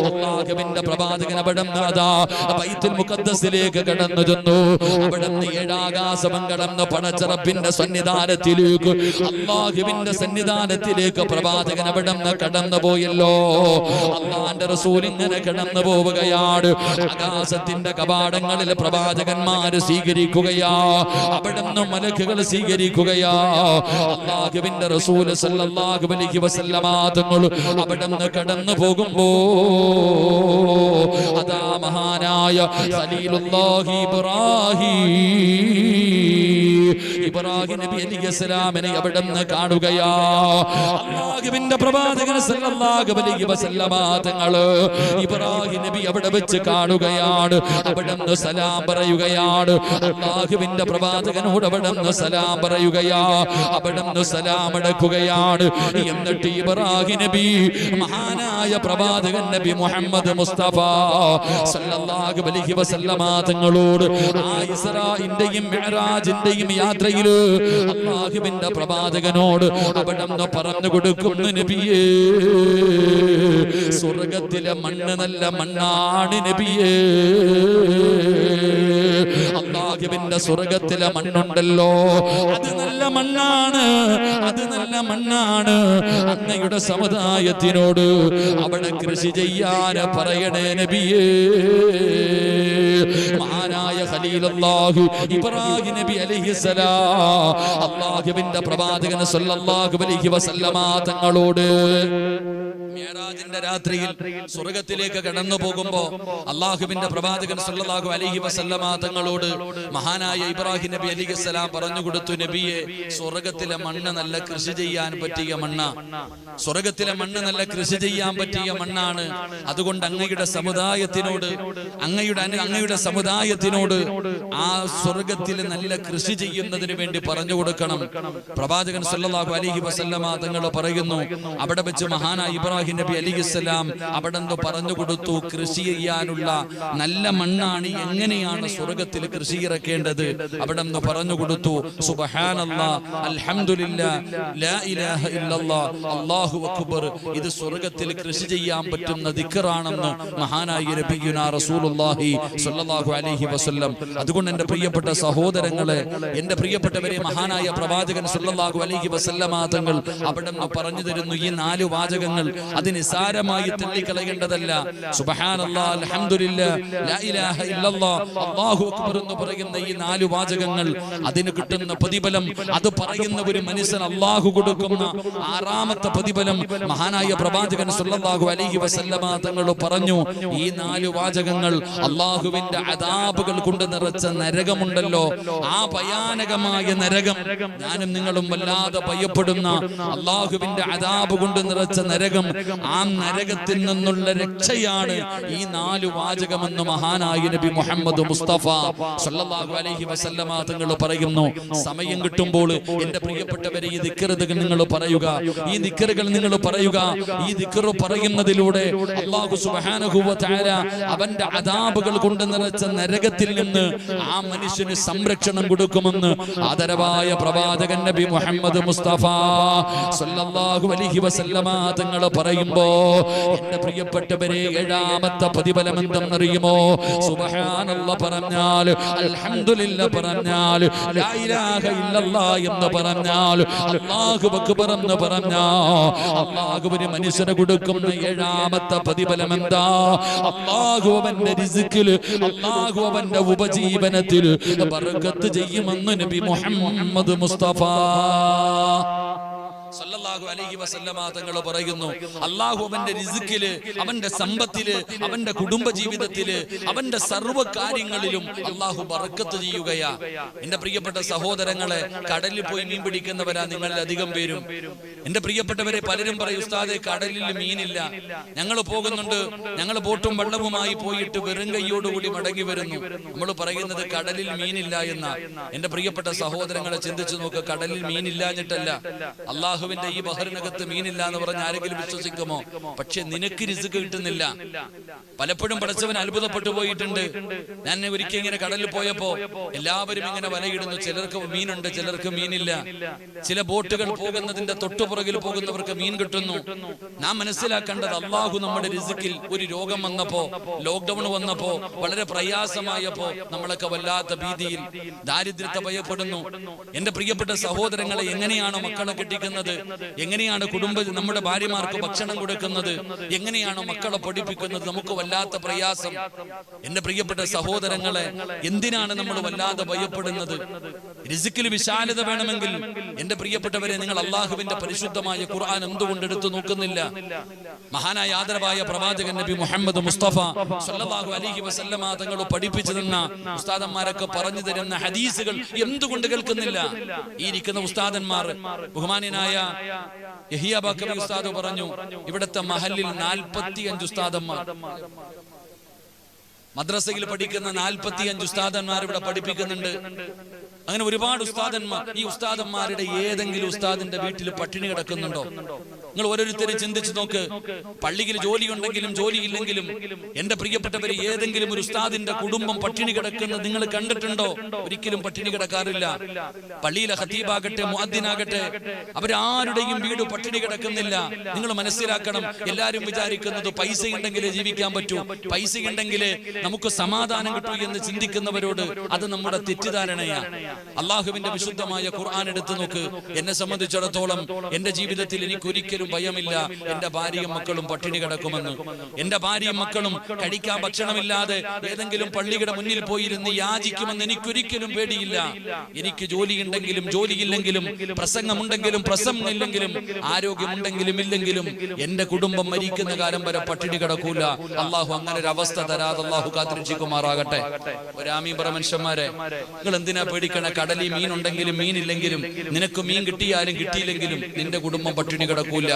അല്ലാഹുവിന്റെ പ്രവാചകൻ അവിടുന്ന് അതാ ബൈത്തുൽ മുഖദ്ദസിലേക്ക് കടന്നു ചെന്നു. അവിടുന്ന് 7 ആകാശം കടന്ന് പടച്ച റബ്ബിന്റെ സന്നിധാനത്തിലേക്ക്, അല്ലാഹുവിന്റെ സന്നിധാനത്തിലേക്ക് പ്രവാചകൻ അവിടുന്ന് കടന്നു പോയല്ലോ. അല്ലാഹുവിന്റെ റസൂൽ ഇങ്ങനെ കടന്നു പോവുകയാണ്. ആകാശത്തിന്റെ കവാടങ്ങളിൽ പ്രവാചകന്മാര് സ്വീകരിക്കുകയാ, അവിടുന്ന് മലക്കുകൾ സ്വീകരിക്കുകയാ. അല്ലാഹുവിന്റെ റസൂൽ സല്ലല്ലാഹു അലൈഹി വസല്ലമ തങ്ങൾ അവിടുന്ന് കടന്നു പോകുമ്പോ അതാ മഹാനായ ഖലീലുല്ലാഹി ഇബ്രാഹിം നബി അലൈഹിസ്സലാമിനെ അവിടുന്ന് കാണുകയാ. അല്ലാഹുവിന്റെ പ്രവാചകൻ സല്ലല്ലാഹു അലൈഹി വസല്ലമ തങ്ങൾ ഇബ്രാഹിം നബി അവിടെ വെച്ച് കാണുകയാണ്. അവിടുന്ന് സലാം പറയുകയാണ്. അല്ലാഹുവിന്റെ പ്രവാചകനോട് അവിടുന്ന് സലാം പറയുകയാ. അവിടുന്ന് സലാം അടക്കുകയാണ്. എന്നിട്ട് ഇബ്രാഹിം നബി മഹാനായ പ്രവാചകൻ നബി മുഹമ്മദ് മുസ്തഫ സല്ലല്ലാഹു അലൈഹി വസല്ലമ തങ്ങളോട് ആ ഇസ്രാഇന്റെയും മിഅ്റാജിന്റെയും യാത്രയിൽ അല്ലാഹുവിന്റെ പ്രവാചകനോട് അവിടുന്ന് പറഞ്ഞു കൊടുക്കുന്നു, നബിയേ സ്വർഗ്ഗത്തിലെ മണ്ണ് നല്ല മണ്ണാണ് നബിയേ. അല്ലാഹുവിന്റെ സ്വർഗ്ഗത്തിലെ മണ്ണുണ്ടല്ലോ, അത് നല്ല മണ്ണാണ്, അത് നല്ല മണ്ണാണ്. അങ്ങയുടെ സമുദായത്തിനോട് അവിടെ കൃഷി ചെയ്യാൻ പറയണേ നബിയേ. മഹാനായ ഖലീലുല്ലാഹി ഇബ്രാഹിം നബി അലൈഹിസ്സലാം അല്ലാഹുവിന്റെ പ്രവാചകൻ സല്ലല്ലാഹു അലൈഹി വസല്ലമ തങ്ങളോട് മിഅ്റാജിന്റെ രാത്രിയിൽ സ്വർഗ്ഗത്തിലേക്ക് കടന്നു പോകുമ്പോ അല്ലാഹുവിന്റെ പ്രവാചകൻ സല്ലല്ലാഹു അലൈഹി വസല്ലമ തങ്ങളോട് മഹാനായ ഇബ്രാഹിം നബി അലൈഹിസ്സലാം പറഞ്ഞു കൊടുത്തു, നബിയെ സ്വർഗ്ഗത്തിലെ മണ്ണ് നല്ല കൃഷി ചെയ്യാൻ പറ്റിയ മണ്ണ, സ്വർഗ്ഗത്തിലെ മണ്ണ് നല്ല കൃഷി ചെയ്യാൻ പറ്റിയ മണ്ണാണ്. അതുകൊണ്ട് അങ്ങയുടെ സമുദായത്തിനോട് അങ്ങയുടെ സമുദായത്തിനോട് ആ സ്വർഗ്ഗത്തിൽ നല്ല കൃഷി ചെയ്യുന്നതിന് വേണ്ടി പറഞ്ഞു കൊടുക്കണം. പ്രവാചകൻ സല്ലല്ലാഹു അലൈഹി വസല്ലമ തങ്ങൾ പറയുന്നു, അവിടെ വെച്ച് മഹാനായ ഇബ്രാഹിം നബി അലൈഹിസ്സലാം അവിടെ പറഞ്ഞു കൊടുത്തു, കൃഷി ചെയ്യാനുള്ള നല്ല മണ്ണാണ്, എങ്ങനെയാണ് സ്വർഗ്ഗത്തിൽ കൃഷി ഇറക്കേണ്ടത് അവിടെ പറഞ്ഞു കൊടുത്തു. സുബ്ഹാനല്ലാഹ്, അൽഹംദുലില്ലാഹ്, ലാ ഇലാഹ ഇല്ലല്ലാഹ്, അല്ലാഹു അക്ബർ. ഇത് സ്വർഗ്ഗത്തിൽ കൃഷി ചെയ്യാൻ പറ്റുന്ന ദിക്റാണെന്ന് മഹാനായ നബിയുനാ റസൂലുള്ളാഹി സ്വല്ലല്ലാഹു അലൈഹി വസല്ലം. അതുകൊണ്ട് എന്റെ പ്രിയപ്പെട്ട സഹോദരങ്ങളെ, എന്റെ പ്രിയപ്പെട്ടവരെ, മഹാനായ പ്രവാചകൻ സ്വല്ലല്ലാഹു അലൈഹി വസല്ലമ തങ്ങൾ അവിടെ പറഞ്ഞു തരുന്നു ഈ 4 വാചകങ്ങൾ. അത് നിസാരമായി തള്ളിക്കളയേണ്ടതല്ല. സുബ്ഹാനല്ലാഹ്, അൽഹംദുലില്ലാഹ്, ലാ ഇലാഹ ഇല്ലല്ലാഹ്, അല്ലാഹു അക്ബർ എന്ന് പറയുന്ന ഈ 4 വാചകങ്ങൾ, അതിന് കിട്ടുന്ന പ്രതിഫലം, അത് പറയുന്ന ഒരു മനുഷ്യൻ അല്ലാഹു കൊടുക്കുന്ന 6ാമത്തെ പ്രതിഫലം മഹാനായ പ്രവാചകൻ സ്വല്ലല്ലാഹു അലൈഹി വസല്ലമ തങ്ങൾ പറഞ്ഞു. ഈ 4 വാചകങ്ങൾ അല്ലാഹുവിന്റെ അദാബുകൾ കൊണ്ട് നിറച്ച നരകമുണ്ടല്ലോ, ആ ഭയാനകമായ നരകം, ഞാനും നിങ്ങളും വല്ലാതെ ഭയപ്പെടുന്ന അല്ലാഹുവിന്റെ അദാബ് കൊണ്ട് നിറച്ച നരകം, ആ നരകത്തിൽ നിന്നുള്ള രക്ഷയാണ് ഈ 4 വാചകമെന്ന് മഹാനായ നബി മുഹമ്മദ് മുസ്തഫ സല്ലല്ലാഹു അലൈഹി വസല്ലമ തങ്ങൾ പറയുന്നു. സമയം കിട്ടുമ്പോൾ എന്റെ പ്രിയപ്പെട്ടവരെ, ഈ ദിക്റുകൾ നിങ്ങൾ പറയുക, ഈ ദിക്റുകൾ നിങ്ങൾ പറയുക. ഈ ദിക്ർ പറയുന്നതിലൂടെ അല്ലാഹു സുബ്ഹാനഹു വ തആല അവന്റെ അദാബുകൾ കൊണ്ട് നിറച്ച നരകത്തിൽ നിന്ന് ആ മനുഷ്യന് സംരക്ഷണം കൊടുക്കുമെന്ന് ആദരവായ പ്രവാചകൻ നബി മുഹമ്മദ് മുസ്തഫ സല്ലല്ലാഹു അലൈഹി വസല്ലമ തങ്ങൾ പറയുമ്പോ എന്റെ പ്രിയപ്പെട്ടവരെ, 7ാമത്തെ പ്രതിഫലം എന്തെന്നറിയുമോ? സുബ്ഹാനല്ലാഹ് പറഞ്ഞാൽ, അൽഹംദുലില്ലാഹ് പറഞ്ഞാൽ, ലാ ഇലാഹ ഇല്ലല്ലാഹ് എന്ന് പറഞ്ഞാൽ, അല്ലാഹു അക്ബർ എന്ന് പറഞ്ഞാൽ അല്ലാഹു ഒരു മനുഷ്യന് കൊടുക്കുന്ന 7ാമത്തെ പ്രതിഫലം എന്താ? അല്ലാഹു അവന്റെ റിസ്കിൽ, അല്ലാഹു അവന്റെ ഉപജീവനത്തിൽ ബർക്കത്ത് ചെയ്യുമെന്ന് നബി മുഹമ്മദ് മുസ്തഫ സല്ലല്ലാഹു അലൈഹി വസല്ലമ തങ്ങൾ പറയുന്നു. അല്ലാഹു അവന്റെ റിസ്കില്, അവന്റെ സമ്പത്തില്, അവന്റെ കുടുംബ ജീവിതത്തില്, അവന്റെ സർവ്വ കാര്യങ്ങളിലും അല്ലാഹു ബർക്കത്ത് ചെയ്യുകയാ. എന്റെ പ്രിയപ്പെട്ട സഹോദരങ്ങളെ, കടലിൽ പോയി മീൻ പിടിക്കുന്നവരാ നിങ്ങളിൽ അധികം പേരും. എന്റെ പ്രിയപ്പെട്ടവരെ, പലരും പറയും, ഉസ്താദേ കടലിൽ മീനില്ല, ഞങ്ങൾ പോകുന്നുണ്ട്, ഞങ്ങൾ ബോട്ടും വെള്ളവുമായി പോയിട്ട് വെറും കൈയോടുകൂടി മടങ്ങി വരുന്നു. നമ്മൾ പറയുന്നത് കടലിൽ മീനില്ല എന്ന. എന്റെ പ്രിയപ്പെട്ട സഹോദരങ്ങളെ, ചിന്തിച്ചു നോക്ക്, കടലിൽ മീനില്ലാഞ്ഞിട്ടല്ല, അള്ളാഹുവിന്റെ ഈ ബഹറിനകത്ത് മീനില്ല എന്ന് പറഞ്ഞ് ആരെങ്കിലും വിശ്വസിക്കുമോ? പക്ഷെ നിനക്ക് റിസ്ക് കിട്ടുന്നില്ല. പലപ്പോഴും പടച്ചവൻ അത്ഭുതപ്പെട്ടു പോയിട്ടുണ്ട്. ഞാൻ ഒരിക്കൽ ഇങ്ങനെ കടലിൽ പോയപ്പോ എല്ലാവരും ഇങ്ങനെ വലയിടുന്നു, ചിലർക്ക് മീനുണ്ട്, ചിലർക്ക് മീനില്ല. ചില ബോട്ടുകൾ പോകുന്നതിന്റെ തൊട്ടുപുറകിൽ പോകുന്നവർക്ക് മീൻ കിട്ടുന്നു. നാം മനസ്സിലാക്കേണ്ടത്, അള്ളാഹു നമ്മുടെ റിസ്കിൽ ഒരു രോഗം വന്നപ്പോ, ലോക്ക്ഡൌൺ വന്നപ്പോ, വളരെ പ്രയാസമായപ്പോ നമ്മളൊക്കെ വല്ലാത്ത ഭീതിയിൽ, ദാരിദ്ര്യത്തെ ഭയപ്പെടുന്നു. എന്റെ പ്രിയപ്പെട്ട സഹോദരങ്ങളെ, എങ്ങനെയാണ് മക്കളെ കെട്ടിക്കുന്നത്? എങ്ങനെയാണ് നമ്മുടെ ഭാര്യമാർക്ക് ഭക്ഷണം കൊടുക്കുന്നത്, എങ്ങനെയാണ് മക്കളെ പഠിപ്പിക്കുന്നത്, നമുക്ക് വല്ലാത്ത പ്രയാസം. എന്റെ പ്രിയപ്പെട്ട സഹോദരങ്ങളെ, എന്തിനാണ് നമ്മൾ വല്ലാതെ ഭയപ്പെടുന്നത്? റിസ്കിൽ വിശാലത വേണമെങ്കിൽ എന്റെ പ്രിയപ്പെട്ടവരെ, നിങ്ങൾ അള്ളാഹുവിന്റെ പരിശുദ്ധമായ ഖുർആൻ എന്തുകൊണ്ട് എടുത്തു നോക്കുന്നില്ല? മഹാനായ ആദരവായ പ്രവാചകൻ നബി മുഹമ്മദ് മുസ്തഫ സല്ലല്ലാഹു അലൈഹി വസല്ലമ തങ്ങൾ പഠിപ്പിച്ചു തന്ന ഉസ്താദന്മാരൊക്കെ പറഞ്ഞു തരുന്ന ഹദീസുകൾ എന്തുകൊണ്ട് കേൾക്കുന്നില്ല? ഈ ഇരിക്കുന്ന ഉസ്താദന്മാർ, ബഹുമാന്യനായ യഹിയ ബക്കറി ഉസ്താദ് പറഞ്ഞു, ഇവിടുത്തെ മഹല്ലിൽ 45 ഉസ്താദന്മാർ, മദ്രസയിൽ പഠിക്കുന്ന 45 ഉസ്താദന്മാർ ഇവിടെ പഠിപ്പിക്കുന്നുണ്ട്. അങ്ങനെ ഒരുപാട് ഉസ്താദന്മാർ. ഈ ഉസ്താദന്മാരുടെ ഏതെങ്കിലും ഉസ്താദിന്റെ വീട്ടിൽ പട്ടിണി കിടക്കുന്നുണ്ടോ? നിങ്ങൾ ഓരോരുത്തരും ചിന്തിച്ചു നോക്ക്. പള്ളിയിൽ ജോലി ഉണ്ടെങ്കിലും ജോലിയില്ലെങ്കിലും എന്റെ പ്രിയപ്പെട്ടവര്, ഏതെങ്കിലും ഒരു ഉസ്താദിന്റെ കുടുംബം പട്ടിണി കിടക്കുന്നത് നിങ്ങൾ കണ്ടിട്ടുണ്ടോ? ഒരിക്കലും പട്ടിണി കിടക്കാറില്ല. പള്ളിയിലെ ഖതീബാകട്ടെ മുഅദ്ദിനാകട്ടെ, അവരാരുടെയും വീട് പട്ടിണി കിടക്കുന്നില്ല. നിങ്ങൾ മനസ്സിലാക്കണം, എല്ലാരും വിചാരിക്കുന്നത് പൈസ ഉണ്ടെങ്കിലേ ജീവിക്കാൻ പറ്റൂ, പൈസ ഉണ്ടെങ്കിലേ നമുക്ക് സമാധാനം കിട്ടൂ എന്ന് ചിന്തിക്കുന്നവരോട് അത് നമ്മുടെ തെറ്റിദ്ധാരണയാണ്. അള്ളാഹുവിന്റെ വിശുദ്ധമായ ഖുർആൻ എടുത്തു നോക്ക്. എന്നെ സംബന്ധിച്ചിടത്തോളം എന്റെ ജീവിതത്തിൽ എനിക്ക് ഒരിക്കലും ഭയമില്ല എന്റെ ഭാര്യയും മക്കളും പട്ടിണി കിടക്കുമെന്ന്. എന്റെ ഭാര്യയും മക്കളും കഴിക്കാൻ ഭക്ഷണമില്ലാതെ ഏതെങ്കിലും പള്ളിയുടെ മുന്നിൽ പോയിരുന്ന് യാചിക്കുമെന്ന് എനിക്കൊരിക്കലും പേടിയില്ല. എനിക്ക് ജോലിയുണ്ടെങ്കിലും ജോലിയില്ലെങ്കിലും, പ്രസംഗമുണ്ടെങ്കിലും പ്രസംഗമില്ലെങ്കിലും, ആരോഗ്യമുണ്ടെങ്കിലും ഇല്ലെങ്കിലും എന്റെ കുടുംബം മരിക്കുന്ന കാലം വരെ പട്ടിണി കിടക്കൂല. അള്ളാഹു അങ്ങനെ ഒരു അവസ്ഥ തരാതെ അള്ളാഹു കാത്തിരക്ഷിക്കുമാറാകട്ടെ. ഒരാമീൻ പറ മനുഷ്യന്മാരെ, നിങ്ങൾ എന്തിനാ പേടിക്കണ? കടലിൽ മീൻ ഉണ്ടെങ്കിലും മീനില്ലെങ്കിലും, നിനക്ക് മീൻ കിട്ടിയാലും കിട്ടിയില്ലെങ്കിലും നിന്റെ കുടുംബം പട്ടിണി കിടക്കൂല.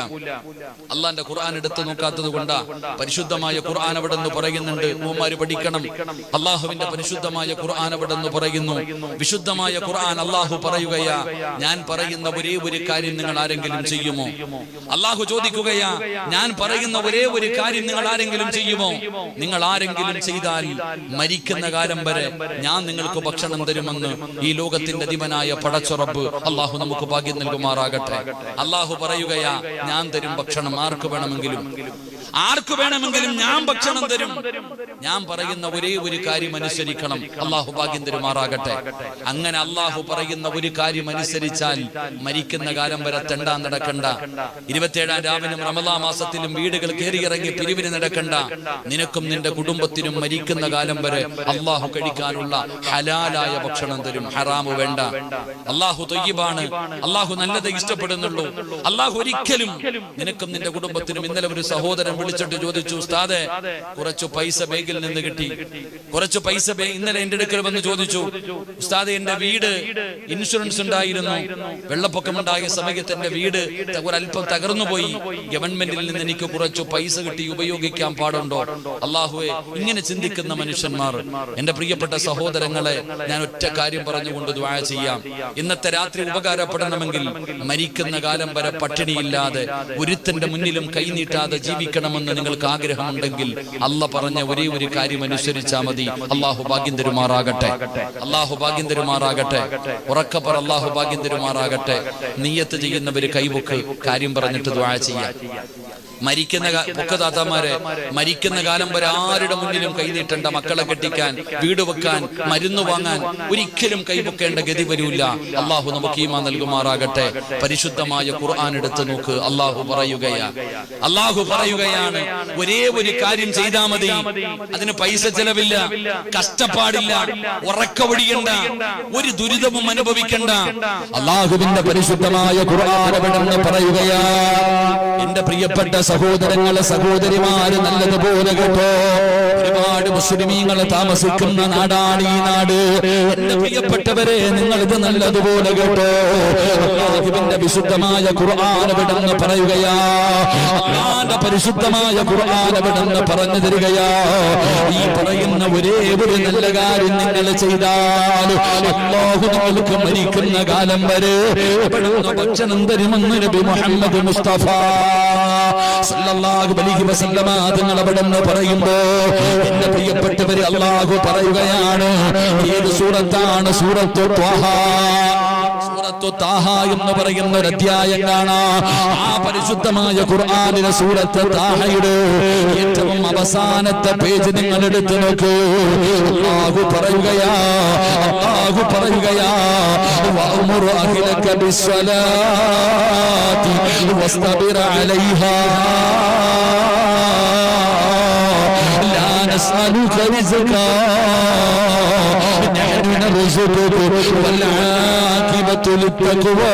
അള്ളാന്റെ ഖുർആൻ എടുത്തു നോക്കാത്തത് കൊണ്ടാ. പരിശുദ്ധമായ ഖുർആൻ അവിടെ നിന്ന് പറയുന്നുണ്ട്, ഉമ്മമാര് പഠിക്കണം. അള്ളാഹുവിന്റെ പരിശുദ്ധമായ ഖുർആൻ അവിടെ നിന്ന് പറയുന്നു. വിശുദ്ധമായ ഖുർആൻ അള്ളാഹു പറയുകയാ, ഞാൻ പറയുന്ന ഒരേ ഒരു കാര്യം നിങ്ങൾ ആരെങ്കിലും ചെയ്യുമോ? അള്ളാഹു ചോദിക്കുകയാ, ഞാൻ പറയുന്ന ഒരേ ഒരു കാര്യം നിങ്ങൾ ആരെങ്കിലും ചെയ്യുമോ? നിങ്ങൾ ആരെങ്കിലും ചെയ്താൽ മരിക്കുന്ന കാലം വരെ ഞാൻ നിങ്ങൾക്ക് ഭക്ഷണം തരുമെന്ന് ഈ ലോകത്തിന്റെ അധിപനായ പടച്ചുറപ്പ് അള്ളാഹു നമുക്ക് ഭാഗ്യം നൽകുമാറാകട്ടെ. അള്ളാഹു പറയുകയാ, ഞാൻ തരും ഭക്ഷണം, ആർക്ക് വേണമെങ്കിലും ഞാൻ ഭക്ഷണം തരും. ഞാൻ പറയുന്ന ഒരേ ഒരു കാര്യം അനുസരിക്കണം. അള്ളാഹു ഭാഗ്യം തരുമാറാകട്ടെ. അങ്ങനെ അള്ളാഹു പറയുന്ന ഒരു കാര്യം അനുസരിച്ചാൽ മരിക്കുന്ന കാലം വരെ തെണ്ടാൻ നടക്കണ്ട. 27-ാം രാവിനും റമദാൻ മാസത്തിലും വീടുകൾ കയറിയിറങ്ങി പിരിവിന് നടക്കണ്ട. നിനക്കും നിന്റെ കുടുംബത്തിനും മരിക്കുന്ന കാലം വരെ അള്ളാഹു കഴിക്കാനുള്ള ഹലാലായ ഭക്ഷണം തരും. ഹറാമു വേണ്ട. അള്ളാഹു തൊയ്യിബാണ്. അള്ളാഹു നല്ലത് ഇഷ്ടപ്പെടുന്നുള്ളൂ. അള്ളാഹു ഒരിക്കലും നിനക്കും നിന്റെ കുടുംബത്തിനും. ഇന്നലെ ഒരു സഹോദരൻ വിളിച്ചിട്ട് ചോദിച്ചു, ഉസ്താദേ, കുറച്ചു പൈസ ബാങ്കിൽ നിന്ന് കിട്ടി, കുറച്ചു പൈസ ഇന്നലെ എന്റെ അടുക്കൽ വന്ന് ചോദിച്ചു, ഉസ്താദേ, എന്റെ വീട് ഇൻഷുറൻസ് ഉണ്ടായിരുന്നു, വെള്ളപ്പൊക്കമുണ്ടായ സമയത്ത് എന്റെ വീട് ഒരല്പം തകർന്നു പോയി, ഗവൺമെന്റിൽ നിന്ന് എനിക്ക് കുറച്ചു പൈസ കിട്ടി, ഉപയോഗിക്കാൻ പാടുണ്ടോ? അള്ളാഹുവേ, ഇങ്ങനെ ചിന്തിക്കുന്ന മനുഷ്യന്മാർ, എന്റെ പ്രിയപ്പെട്ട സഹോദരങ്ങളെ, ഞാൻ ഒറ്റ കാര്യം പറഞ്ഞുകൊണ്ട് ദുആ ചെയ്യാം. ഇന്നത്തെ രാത്രി ഉപകാരപ്പെടണമെങ്കിൽ മരിക്കുന്ന കാലം വരെ പട്ടിണിയില്ലാതെ ഒരുത്തന്റെ മുന്നിലും കൈനീട്ടാതെ ജീവിക്കണമെന്ന് നിങ്ങൾക്ക് ആഗ്രഹമുണ്ടെങ്കിൽ അല്ല പറഞ്ഞ ഒരേ ഒരു കാര്യം അനുസരിച്ചാൽ മതി. അള്ളാഹു ഭാഗ്യം തരുമാറാകട്ടെ. അള്ളാഹു ഭാഗ്യം തരുമാറാകട്ടെ. ഉറക്കപ്പറ അള്ളാഹു ഭാഗ്യം തരുമാറാകട്ടെ. നിയ്യത്ത് ചെയ്യുന്നവര് കൈവക്ക്, കാര്യം പറഞ്ഞിട്ട് ദുആ ചെയ്യാം. മരിക്കുന്ന പൊക്കതാത്തമാരെ, മരിക്കുന്ന കാലം വരെ ആരുടെ മുന്നിലും കൈനീട്ടേണ്ട. മക്കളെ കെട്ടിക്കാൻ, വീട് വെക്കാൻ, മരുന്ന് വാങ്ങാൻ ഒരിക്കലും കൈവെക്കേണ്ട ഗതി വരൂല്ല. അള്ളാഹു നമുക്ക് ഈമാൻ നൽകുമാറാകട്ടെ. പരിശുദ്ധമായ ഖുർആൻ എടുത്തു നോക്ക്. അള്ളാഹു പറയുകയാണ്, ഒരേ ഒരു കാര്യം ചെയ്താൽ മതി. അതിന് പൈസ ചെലവില്ല, കഷ്ടപ്പാടില്ല, ഉറക്കമൊഴിയണ്ട, ഒരു ദുരിതവും അനുഭവിക്കണ്ട. അള്ളാഹുവിന്റെ പരിശുദ്ധമായ ഖുർആൻ അവിടെ പറയുകയാ, എന്റെ പ്രിയപ്പെട്ട സഹോദരങ്ങളെ, സഹോദരിമാര് നല്ലതുപോലെ കേട്ടോ. ഒരുപാട് മുസ്ലിമീങ്ങളെ താമസിക്കുന്ന നാടാണ് ഈ നാട്. എന്റെ പ്രിയപ്പെട്ടവരെ, നിങ്ങൾ ഇത് നല്ലതുപോലെ കേട്ടോ. അല്ലാഹുവിന്റെ വിശുദ്ധമായ ഖുർആൻ എവിടെന്ന് പറയുകയാ, അല്ലാഹുവിന്റെ പരിശുദ്ധമായ ഖുർആൻ എവിടെന്ന് പറഞ്ഞു തരികയാ, ഈ പറയുന്ന ഒരേ ഒരു നല്ല കാര്യം നിങ്ങൾ ചെയ്താൽ അല്ലാഹു നിങ്ങൾക്ക് മരിക്കുന്ന കാലം വരെ ഭക്ഷണം തരുമെന്ന് നബി മുഹമ്മദ് മുസ്തഫ സല്ലല്ലാഹു അലൈഹി വസല്ലമ തങ്ങൾ അവിടെന്ന് പറയുമ്പോ, എന്റെ പ്രിയപ്പെട്ടവര്, അല്ലാഹു പറയുകയാണ്, ഏത് സൂറത്താണ്? സൂറത്തു ത്വാഹ. സൂറത്തു താഹ എന്ന് പറയുന്ന ഒരു അധ്യായം കാണാം. ആ പരിശുദ്ധമായ ഖുർആനിലെ സൂറത്ത് താഹയുടെ ഏറ്റവും അവസാനത്തെ പേജ് നിങ്ങൾ എടുത്തു നോക്കൂ. അല്ലാഹു പറയുകയാ, വഅ്മുർ അഹ്ലക ബിസ്സലാത്തി വസ്തബിർ അലൈഹാ ലാ നസ്അലുക റിസ്ഖാ നഹ്നു നർസുഖുക വൽ ആഖിബത്തു ലിത്തഖ്വാ.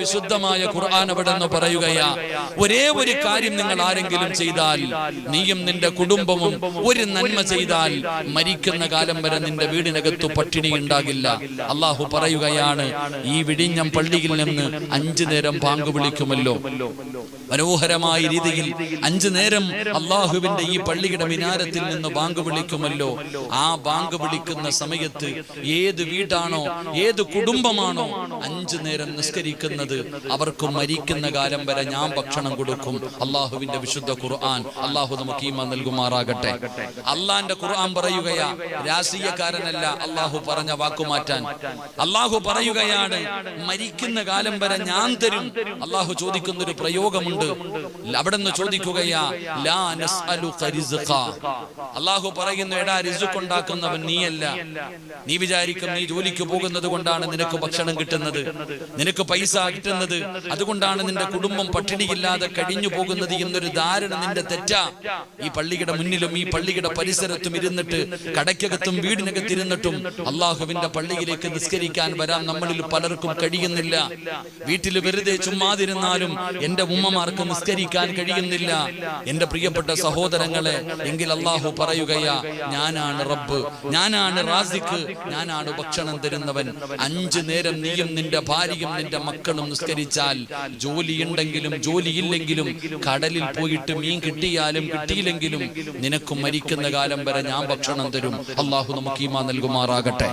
വിശുദ്ധമായ ഖുർആൻ അവിടെ നിന്ന് പറയുകയാ, ഒരേ ഒരു കാര്യം നിങ്ങൾ ആരെങ്കിലും ചെയ്താൽ, നീയും നിന്റെ കുടുംബവും ഒരു നന്മ ചെയ്താൽ മരിക്കുന്ന കാലം വരെ നിന്റെ വീടിനകത്തു പട്ടിണി ഉണ്ടാകില്ല. അള്ളാഹു പറയുകയാണ്, ഈ വിഴിഞ്ഞം പള്ളിയിൽ നിന്ന് 5 നേരം ബാങ്ക് വിളിക്കുമല്ലോ. മനോഹരമായ രീതിയിൽ 5 നേരം അള്ളാഹുവിന്റെ ഈ പള്ളിയുടെ മിനാരത്തിൽ നിന്ന് ബാങ്ക് വിളിക്കുമല്ലോ. ആ ബാങ്ക് വിളിക്കുന്ന സമയത്ത് ഏത് വീടാണോ, ഏത് കുടുംബമാണോ 5 നേരം നിസ്കരിക്കുന്നത്, അവർക്ക് മരിക്കുന്ന കാലം വരെ ഞാൻ ഭക്ഷണം കൊടുക്കും. അള്ളാഹുവിന്റെ വിശുദ്ധ ഖുർആൻ. അള്ളാഹു നമുക്ക് ഈമാൻ നൽകുമാറാകട്ടെ. അള്ളാന്റെ ഖുർആൻ പറയുകയാ, രാഷ്ട്രീയക്കാരനല്ല അള്ളാഹു പറഞ്ഞ വാക്കുമാറ്റാൻ. അള്ളാഹു പറയുകയാണ്, മരിക്കുന്ന കാലം വരെ ഞാൻ തരും. അള്ളാഹു ചോദിക്കുന്ന ഒരു പ്രയോഗമുണ്ട്, അവിടെ നിന്ന് ചോദിക്കുകയാ, ലാ നസ്അലുക റിസ്ഖാ. അള്ളാഹു പറയുന്നു, എടാ റിസ്ഖ് ഉണ്ടാക്കുന്നവൻ നീയല്ല. നീ വിചാരിക്കും നീ ജോലിക്ക് പോകുന്നത് കൊണ്ടാണ് നിനക്ക് ഭക്ഷണം കിട്ടുന്നത്, നിനക്ക് പൈസ കിട്ടുന്നത്, അതുകൊണ്ടാണ് നിന്റെ കുടുംബം പട്ടിണിയില്ലാതെ കഴിഞ്ഞു പോകുന്നത് എന്നൊരു ധാരണ നിന്റെ തെറ്റാ. ഈ പള്ളിയുടെ മുന്നിലും ഈ പള്ളിയുടെ പരിസരത്തും ഇരുന്നിട്ട്, കടയ്ക്കകത്തും വീടിനകത്തിരുന്നിട്ടും അള്ളാഹുവിന്റെ പള്ളിയിലേക്ക് നിസ്കരിക്കാൻ വരാൻ നമ്മളിൽ പലർക്കും കഴിയുന്നില്ല. വീട്ടിൽ വെറുതെ ചുമ്മാതിരുന്നാലും എന്റെ ഉമ്മമാർക്ക് നിസ്കരിക്കാൻ കഴിയുന്നില്ല. എന്റെ പ്രിയപ്പെട്ട സഹോദരങ്ങളെ, എങ്കിൽ അള്ളാഹു പറയുകയാ, ഞാനാണ് റബ്ബ്, ഞാനാണ് റാസിഖ്, ഞാനാണ് ഭക്ഷണം തരുന്നവൻ. 5 നേരം നീയും നിന്റെ ഭാര്യയും നിന്റെ മക്കളും നിസ്കരിച്ചാൽ, ജോലിയുണ്ടെങ്കിലും ജോലിയില്ലെങ്കിലും, കടലിൽ പോയിട്ട് മീൻ കിട്ടിയാലും കിട്ടിയില്ലെങ്കിലും നിനക്ക് മരിക്കുന്ന കാലം വരെ ഞാൻ ഭക്ഷണം തരും. അള്ളാഹു നമുക്ക് ഈമാൻ നൽകുമാറാകട്ടെ.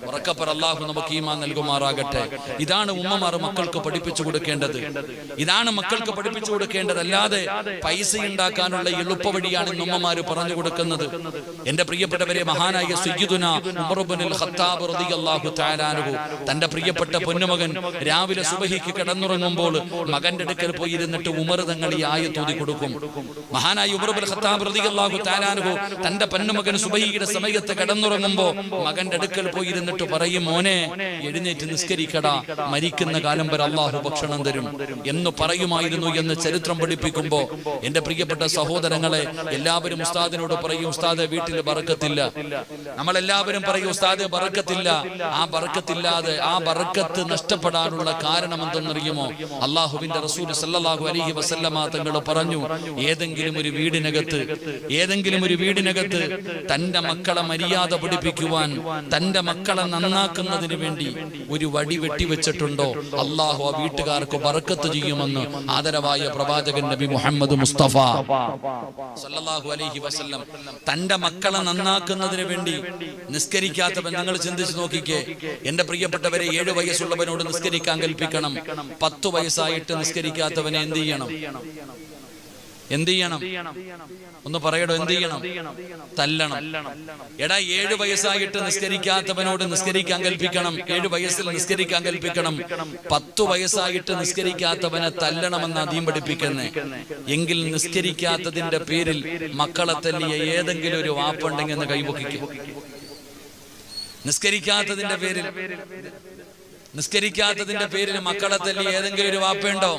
ഉറക്കപ്പറ, അള്ളാഹു നമുക്ക് ഈമാൻ നൽകുമാറാകട്ടെ. ഇതാണ് ഉമ്മമാർ മക്കൾക്ക് പഠിപ്പിച്ചു കൊടുക്കേണ്ടത്. ഇതാണ് മക്കൾക്ക് പഠിപ്പിച്ചു കൊടുക്കേണ്ടത്. അല്ലാതെ പൈസ ഉണ്ടാക്കാനുള്ള എളുപ്പ വഴിയാണ് ഉമ്മമാര് പറഞ്ഞു കൊടുക്കുന്നത്. എന്റെ പ്രിയപ്പെട്ടവരെ, മഹാനായ സയ്യിദുനാ ഉമർ ഇബ്നുൽ ഖത്താബ് റളിയല്ലാഹു തആല അൻഹു തന്റെ പ്രിയപ്പെട്ട പൊന്നുമകൻ രാവിലെ സുബഹിക്ക് കിടന്നുറങ്ങുമ്പോൾ മകന്റെ അടുക്കൽ പോയി ഇരുന്നിട്ട് ഉമർ തങ്ങൾ ഈ ആയത്ത് ഓതി കൊടുക്കും. മഹാനായ ഉമർ ഇബ്നുൽ ഖത്താബ് റളിയല്ലാഹു തആല അൻഹു തന്റെ പൊന്നുമകൻ സുബഹിയുടെ സമയത്ത് കിടന്നുറങ്ങുമ്പോൾ മകന്റെ അടുക്കൽ പോയി ഇരുന്നിട്ട് പറയും, മോനെ എഴുന്നേറ്റ് നിസ്കരിക്കടാ, മരിക്കുന്ന കാലം വരെ അള്ളാഹു ഭക്ഷണം തരും എന്ന് പറയുമായിരുന്നു എന്ന് ചരിത്രം പഠിപ്പിക്കുമ്പോ, എന്റെ പ്രിയപ്പെട്ട സഹോദരങ്ങളെ, എല്ലാവരും ഉസ്താദിനോട് പറയും, ഉസ്താദെ വീട്ടിൽ ബറക്കത്തില്ല. നമ്മളെല്ലാവരും പറയും, ഉസ്താദെ ബറക്കത്തില്ല. ആ ബറക്കത്തില്ലാതെ ആ ബറക്കത്ത് നഷ്ടപ്പെടാനുള്ള കാരണം എന്തെന്നറിയുമോ? അള്ളാഹുവിന്റെ റസൂൽ സല്ലല്ലാഹു അലൈഹി വസല്ലമ തങ്ങൾ പറഞ്ഞു, ഏതെങ്കിലും ഒരു വീടിനകത്ത് തന്റെ മക്കളെ മര്യാദ പഠിപ്പിക്കുവാൻ, തന്റെ മക്കളെ നന്നാക്കുന്നതിന് വേണ്ടി ഒരു വടി വെട്ടിവെച്ചിട്ടുണ്ടോ, അള്ളാഹു ആ വീട്ടുകാർക്ക് ബറക്കത്ത് ചെയ്യുമെന്ന് ആദരവായ പ്രവാചകൻ നബി മുഹമ്മദ് മുസ്തഫ സല്ലല്ലാഹു അലൈഹി വസല്ലം. തന്റെ മക്കളെ നന്നാക്കുന്നതിന് വേണ്ടി നിസ്കരിക്കാത്തവൻ, നിങ്ങൾ ചിന്തിച്ചു നോക്കിക്കേ. എന്റെ പ്രിയപ്പെട്ടവരെ, 7 വയസ്സുള്ളവനോട് നിസ്കരിക്കാൻ കൽപ്പിക്കണം. 10 വയസ്സായിട്ട് നിസ്കരിക്കാത്തവനെ എന്ത് ചെയ്യണം? ഒന്ന് പറയടോ, എന്ത് ചെയ്യണം? തല്ലണം. എടാ, 7 വയസ്സായിട്ട് നിസ്കരിക്കാത്തവനോട് നിസ്കരിക്കാൻ കൽപ്പിക്കണം. 7 വയസ്സിൽ നിസ്കരിക്കാൻ കൽപ്പിക്കണം. 10 വയസ്സായിട്ട് നിസ്കരിക്കാത്തവനെ തല്ലണമെന്ന് ആദ്യം പഠിപ്പിക്കുന്നേ. എങ്കിൽ നിസ്കരിക്കാത്തതിന്റെ പേരിൽ മക്കളെ തല്ലിയ ഏതെങ്കിലും ഒരു വാപ്പുണ്ടെങ്കിൽ എന്ന് കൈപൊക്കിക്കും. നിസ്കരിക്കാത്തതിന്റെ പേരിൽ മക്കളെ തല്ലി ഏതെങ്കിലും ഒരു വാപ്പയുണ്ടോ?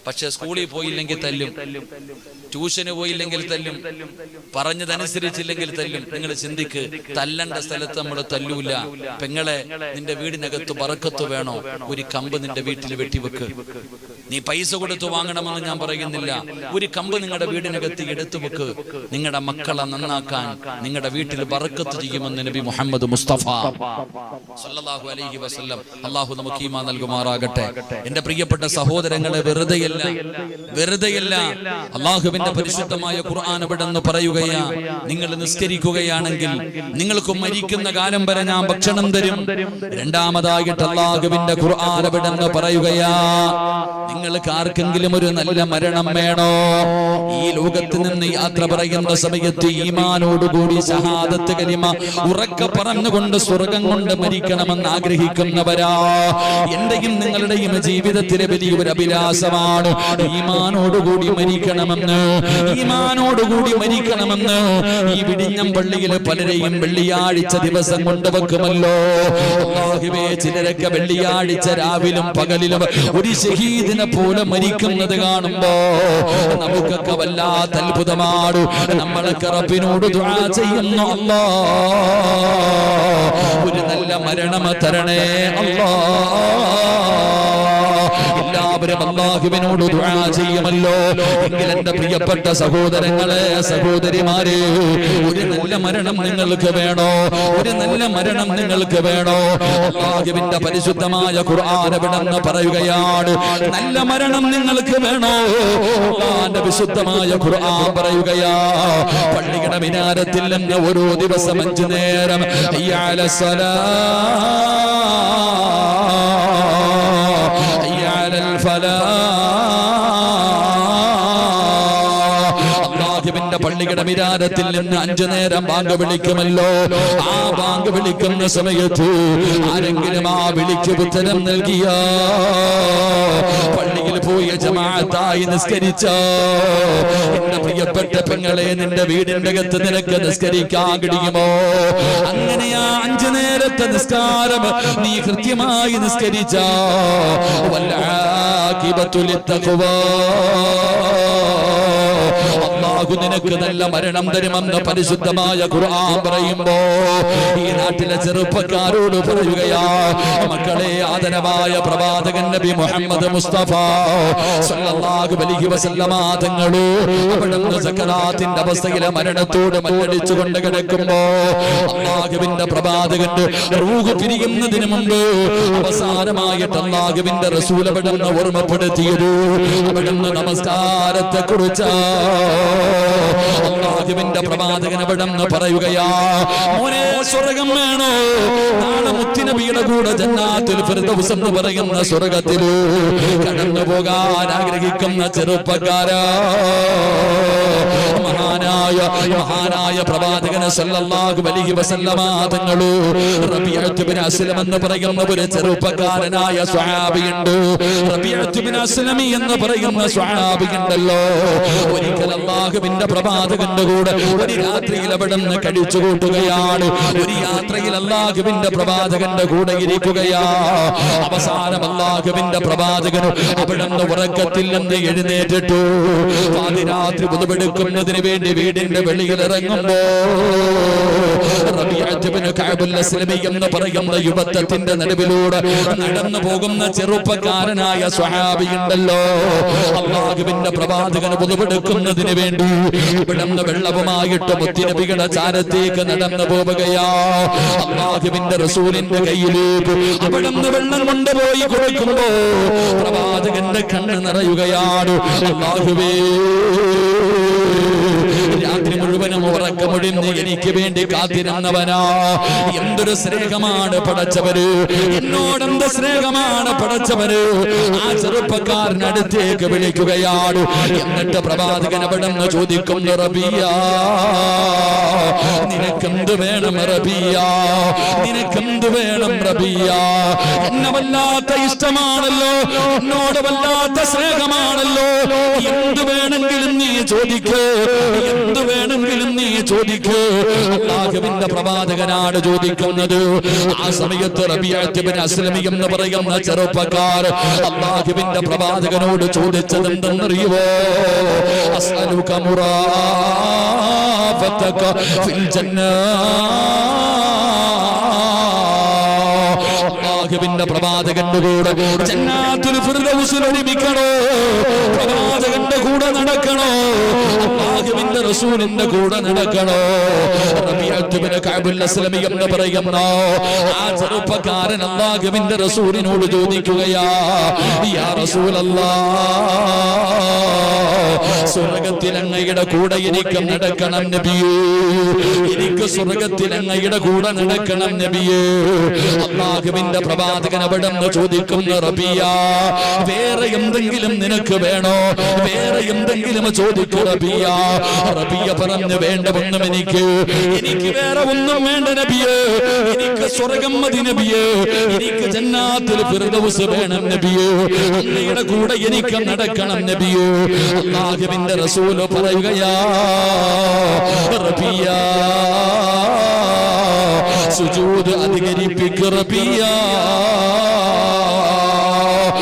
പക്ഷെ സ്കൂളിൽ പോയില്ലെങ്കിൽ തല്ലും, ട്യൂഷന് പോയില്ലെങ്കിൽ തല്ലും, പറഞ്ഞതനുസരിച്ചില്ലെങ്കിൽ തല്ലും. നിങ്ങൾ ചിന്തിക്ക്, തല്ലണ്ട സ്ഥലത്ത് നമ്മൾ തല്ലൂല. പെങ്ങളെ, നിന്റെ വീടിനകത്ത് ബറക്കത്ത് വേണോ? ഒരു കമ്പ് നിന്റെ വീട്ടിൽ വെട്ടിവെക്ക്. നീ പൈസ കൊടുത്ത് വാങ്ങണമെന്ന് ഞാൻ പറയുന്നില്ല. ഒരു കമ്പ് നിങ്ങളുടെ വീടിനകത്ത് എടുത്തു വെക്ക്. നിങ്ങളുടെ മക്കളെ നന്നാക്കാൻ നിങ്ങളുടെ വീട്ടിൽ ബറക്കത്ത് ചെയ്യുമെന്ന് നബി മുഹമ്മദ് മുസ്തഫ സല്ലല്ലാഹു അലൈഹി വസല്ലം. അള്ളാഹു നമുക്ക് ഈമാൻ നൽകുമാറാകട്ടെ. എന്റെ പ്രിയപ്പെട്ട സഹോദരങ്ങളെ, വെറുതെയല്ല അള്ളാഹുവിന്റെ പരിശുദ്ധമായ ഖുർആൻ ഇവിടെന്ന് പറയുകയാ, നിങ്ങൾ നിസ്കരിക്കുകയാണെങ്കിൽ നിങ്ങൾക്ക് മരിക്കുന്ന കാലം വരെ ഞാൻ ഭക്ഷണം തരും. രണ്ടാമതായിട്ട് അള്ളാഹുവിന്റെ ഖുർആൻ ഇവിടെന്ന് പറയുകയാ, നിങ്ങൾക്ക് ആർക്കെങ്കിലും ഒരു നല്ല മരണം വേണോ? ഈ ലോകത്ത് നിന്ന് യാത്ര പറയുന്ന സമയത്ത് ഈമാനോടുകൂടി ശഹാദത്ത് കലിമ ഉറക്കെ പറഞ്ഞുകൊണ്ട് സ്വർഗം കൊണ്ട് മരിക്കണമെന്ന് ആഗ്രഹിക്കുന്നവരാ. എന്റെയും നിങ്ങളുടെയും ജീവിതത്തിലെ വലിയൊരു അഭിലാഷമാണ്. പ്രമാണം ഈമാനോടുകൂടി മരിക്കണമെന്ന്, ഈമാനോടുകൂടി മരിക്കണമെന്ന്. ഈ വിടിഞ്ഞം പള്ളിയിലെ പലരെയും വെള്ളിയാഴ്ച ദിവസം കൊണ്ടുവെക്കുമല്ലോ. അല്ലാഹുവേ, ചിലരൊക്കെ വെള്ളിയാഴ്ച രാവിലും പകലിലും ഒരു ഷഹീദിനെ പോലെ മരിക്കുന്നത് കാണുമ്പോ നമുക്കൊക്കെ വല്ലാത്ത അത്ഭുതമാണ്. നമ്മളൊക്കെ റബ്ബിനോട് ദുആ ചെയ്യുന്നു, അല്ലാഹ് ഒരു നല്ല മരണം തരണേ അല്ലാഹ്. എല്ലാവരും അല്ലാഹുവിനോട് ദുആ ചെയ്യുമല്ലോ. എങ്കിൽ എന്റെ പ്രിയപ്പെട്ട സഹോദരങ്ങളെ, സഹോദരിമാരെ, ഒരു നല്ല മരണം നിങ്ങൾക്ക് വേണോ? ഒരു നല്ല മരണം നിങ്ങൾക്ക് വേണോ? അല്ലാഹുവിന്റെ പരിശുദ്ധമായ ഖുർആൻ എവിടെന്ന് പറയുകയാണ്, നല്ല മരണം നിങ്ങൾക്ക് വേണോ? അല്ലാഹുവിന്റെ വിശുദ്ധമായ ഖുർആൻ പറയുകയാ, പള്ളിയുടെ മിനാരത്തിൽ നിന്ന് ഓരോ ദിവസം 5 നേരം ഹയ്യ അലസ്സലാ അല്ലാഹുവിന്റെ പള്ളിയുടെ മിനാരത്തിൽ നിന്ന് 5 നേരം ബാങ്ക് വിളിക്കുമല്ലോ. ആ ബാങ്ക് വിളിക്കുന്ന സമയത്ത് ആരെങ്കിലും ആ വിളിക്ക് ഉത്തരം നൽകിയ പള്ളിയിൽ പോയി ജമാഅത്തായി നിസ്കരിച്ച എന്റെ പ്രിയപ്പെട്ട പെങ്ങളെ, നിന്റെ വീടിന്റെ അകത്ത് നിനക്ക് നിസ്കരിക്കാൻ കഴിയുമോ? അങ്ങനെയാ 5 നേരത്തെ നിസ്കാരം നീ കൃത്യമായി നിസ്കരിച്ച വൽആഖിബത്തു ലിത്തഖ്വാ, അല്ലാഹു നിനക്ക് നല്ല മരണം തരുമെന്ന് പരിശുദ്ധമായ ഖുർആൻ പറയുമ്പോ ഈ നാട്ടിലെ ചെറുപ്പക്കാരോട് പറയുകയാ, മക്കളെ, ആദരവായ പ്രവാചകൻ നബി മുഹമ്മദ് മുസ്തഫ സല്ലല്ലാഹു അലൈഹി വസല്ലമ തങ്ങള് അവിടുന്ന് സക്കറാത്തിന്റെ അവസ്ഥയിലെ മരണത്തോട് മല്ലടിച്ചുകൊണ്ട് കിടക്കുമ്പോ അല്ലാഹുവിന്റെ പ്രവാചകന്റെ റൂഹ് പിരിയുന്നതിന് മുമ്പ് അവസാനമായിട്ട് അല്ലാഹുവിന്റെ റസൂൽ അവിടുന്ന് ഓർമ്മപ്പെടുത്തിയത് അവിടുന്ന് നമസ്കാരത്തെ കുറിച്ച്. അല്ലാഹുവിന്റെ പ്രവാചകൻ അവിടുന്ന് പറയുകയാ, മോനെ, സ്വർഗ്ഗം വേണോ? നാളെ മുത്തുനബിയുടെ കൂടെ ജന്നാത്തുൽ ഫിർദൗസ് എന്ന് പറയുന്ന സ്വർഗ്ഗത്തിൽ കടന്നു പോകാൻ ആഗ്രഹിക്കുന്ന ചെറുപ്പക്കാരാ, മഹാനായ പ്രവാചകൻ സല്ലല്ലാഹു അലൈഹി വസല്ലമ തങ്ങള് റബീഅത്ത് ബിൻ അസ്ലം എന്ന് പറയുന്ന ഒരു ചെറുപ്പക്കാരനായ സ്വഹാബിയുണ്ട്. റബീഅത്ത് ബിൻ അസ്ലം എന്ന് പറയുന്ന സ്വഹാബിയുണ്ടല്ലോ, ഒരിക്കൽ അല്ലാഹുവിന്റെ പ്രവാചകന്റെ കൂടെ ഒരു രാത്രിയിൽ അവിടുന്ന് കഴിച്ചു കൂട്ടുകയാണ്. ഒരു യാത്രയിൽ അല്ലാഹുവിന്റെ പ്രവാചകന്റെ കൂടെ ഇരിക്കുകയാ. അവസാനം അല്ലാഹുവിന്റെ പ്രവാചകൻ അവിടുന്ന് ഉറക്കത്തിൽ നിന്ന് എഴുന്നേറ്റിട്ടു പാതിരാത്രി പുതുവെടുക്കുന്നതിന് വേണ്ടി വീടിന്റെ വെളിയിൽ ഇറങ്ങുമ്പോ റബീഅത്ത് ബിൻ കഅബുൽ അസ്ലമി എന്ന് പറയുന്ന യുവത്വത്തിന്റെ നടുവിലൂടെ നടന്നു പോകുന്ന ചെറുപ്പക്കാരനായ സ്വഹാബിയുണ്ടല്ലോ, അല്ലാഹുവിന്റെ പ്രവാചകന് പുതുവെടുക്കുന്നതിന് വേണ്ടി ഇവിടുന്ന് വെള്ളവുമായിട്ട് മുത്തുനബിയുടെ ചാരത്തേക്ക് നടന്നു പോവുകയാ. അല്ലാഹുവിന്റെ റസൂലിന്റെ കയ്യിലേക്ക് അവിടുന്ന് വെള്ളം കൊണ്ടുപോയി കൊടുക്കുമ്പോ പ്രവാചകന്റെ കണ്ണ് നിറയുകയാണ്. അല്ലാഹുവേ, രാത്രി മുഴുവനും ഉറക്കമൊഴിഞ്ഞ് എനിക്ക് വേണ്ടി കാത്തിരുന്നവനാ, എന്തൊരു സ്നേഹമാണ് പടച്ചവര്, എന്നോടെന്ത് സ്നേഹമാണ് പടച്ചവര്. ആ ചെറുപ്പക്കാരനടുത്തേക്ക് വിളിക്കുകയാണ്. എന്നിട്ട് പ്രവാചകൻ അവിടുന്ന് ചോദിക്കുന്നു, റബിയ, നിനക്കെന്ത് വേണം റബിയ, നിനക്കെന്ത് വേണം റബിയ? എന്നെ വല്ലാത്ത ഇഷ്ടമാണല്ലോ, എന്നോട് വല്ലാത്ത സ്നേഹമാണല്ലോ, എന്ത് വേണമെങ്കിലും നീ ചോദിക്കൂ, എന്ത് വേണമെങ്കിലും നീ ചോദിക്കൂ. അല്ലാഹുവിന്റെ പ്രവാചകനാണ് ചോദിക്കുന്നത്. ആ സമയത്ത് റബീഅത്ത് ബിൻ അസ്ലമി എന്ന് പറയുന്ന ചെറുപ്പക്കാർ അല്ലാഹുവിന്റെ പ്രവാചകനോട് ചോദിച്ചത് എന്തെന്നറിയുവോ? അസ്അലുക മുറാഫതക ഫിൽ ജന്നാ. അല്ലാഹുവിന്റെ പ്രവാചകന്റെ കൂടെ ജന്നാത്തുൽ ഫിർദൗസിൽ ഒരുമിക്കണോ? പ്രവാചകന്റെ കൂടെ നടക്കണോ? അല്ലാഹുവിന്റെ റസൂലിന്റെ കൂടെ നടക്കണോ? റബീഅത്ത് ബിൻ കഅബുൽ അസ്ലമി എന്ന് പറയുന്ന ആ ചെറുപ്പക്കാരൻ അല്ലാഹുവിന്റെ റസൂലിനോട് ചോദിക്കുകയാ, യാ റസൂലല്ലാഹ്, സ്വർഗ്ഗത്തിൽ അങ്ങയുടെ കൂടെ എനിക്ക് നടക്കണം നബിയേ, എനിക്ക് സ്വർഗ്ഗത്തിൽ അങ്ങയുടെ കൂടെ നടക്കണം നബിയേ. അല്ലാഹുവിന്റെ പ്രവാചകൻ അവിടുന്ന് ചോദിക്കുന്ന റബിയ, വേറെ എന്തെങ്കിലും നിനക്ക് വേണോ? വേറെ എന്തെങ്കിലും ചോദിക്കൂ റബിയ. റബിയ പറഞ്ഞു, വേണ്ട ഒന്നും എനിക്ക് വേറെ ഒന്നും വേണ്ട നബിയേ, എനിക്ക് സ്വർഗം മതി നബിയേ, എനിക്ക് ജന്നാത്തുൽ ഫിർദൗസ് വേണം നബിയേ, അങ്ങയുടെ കൂടെ എനിക്ക് നടക്കണം നബിയേ. അല്ലാഹുവിന്റെ റസൂൽ പറയുകയാ, റബിയ സുജൂദ് അധികരിപ്പിക്കു റബിയ.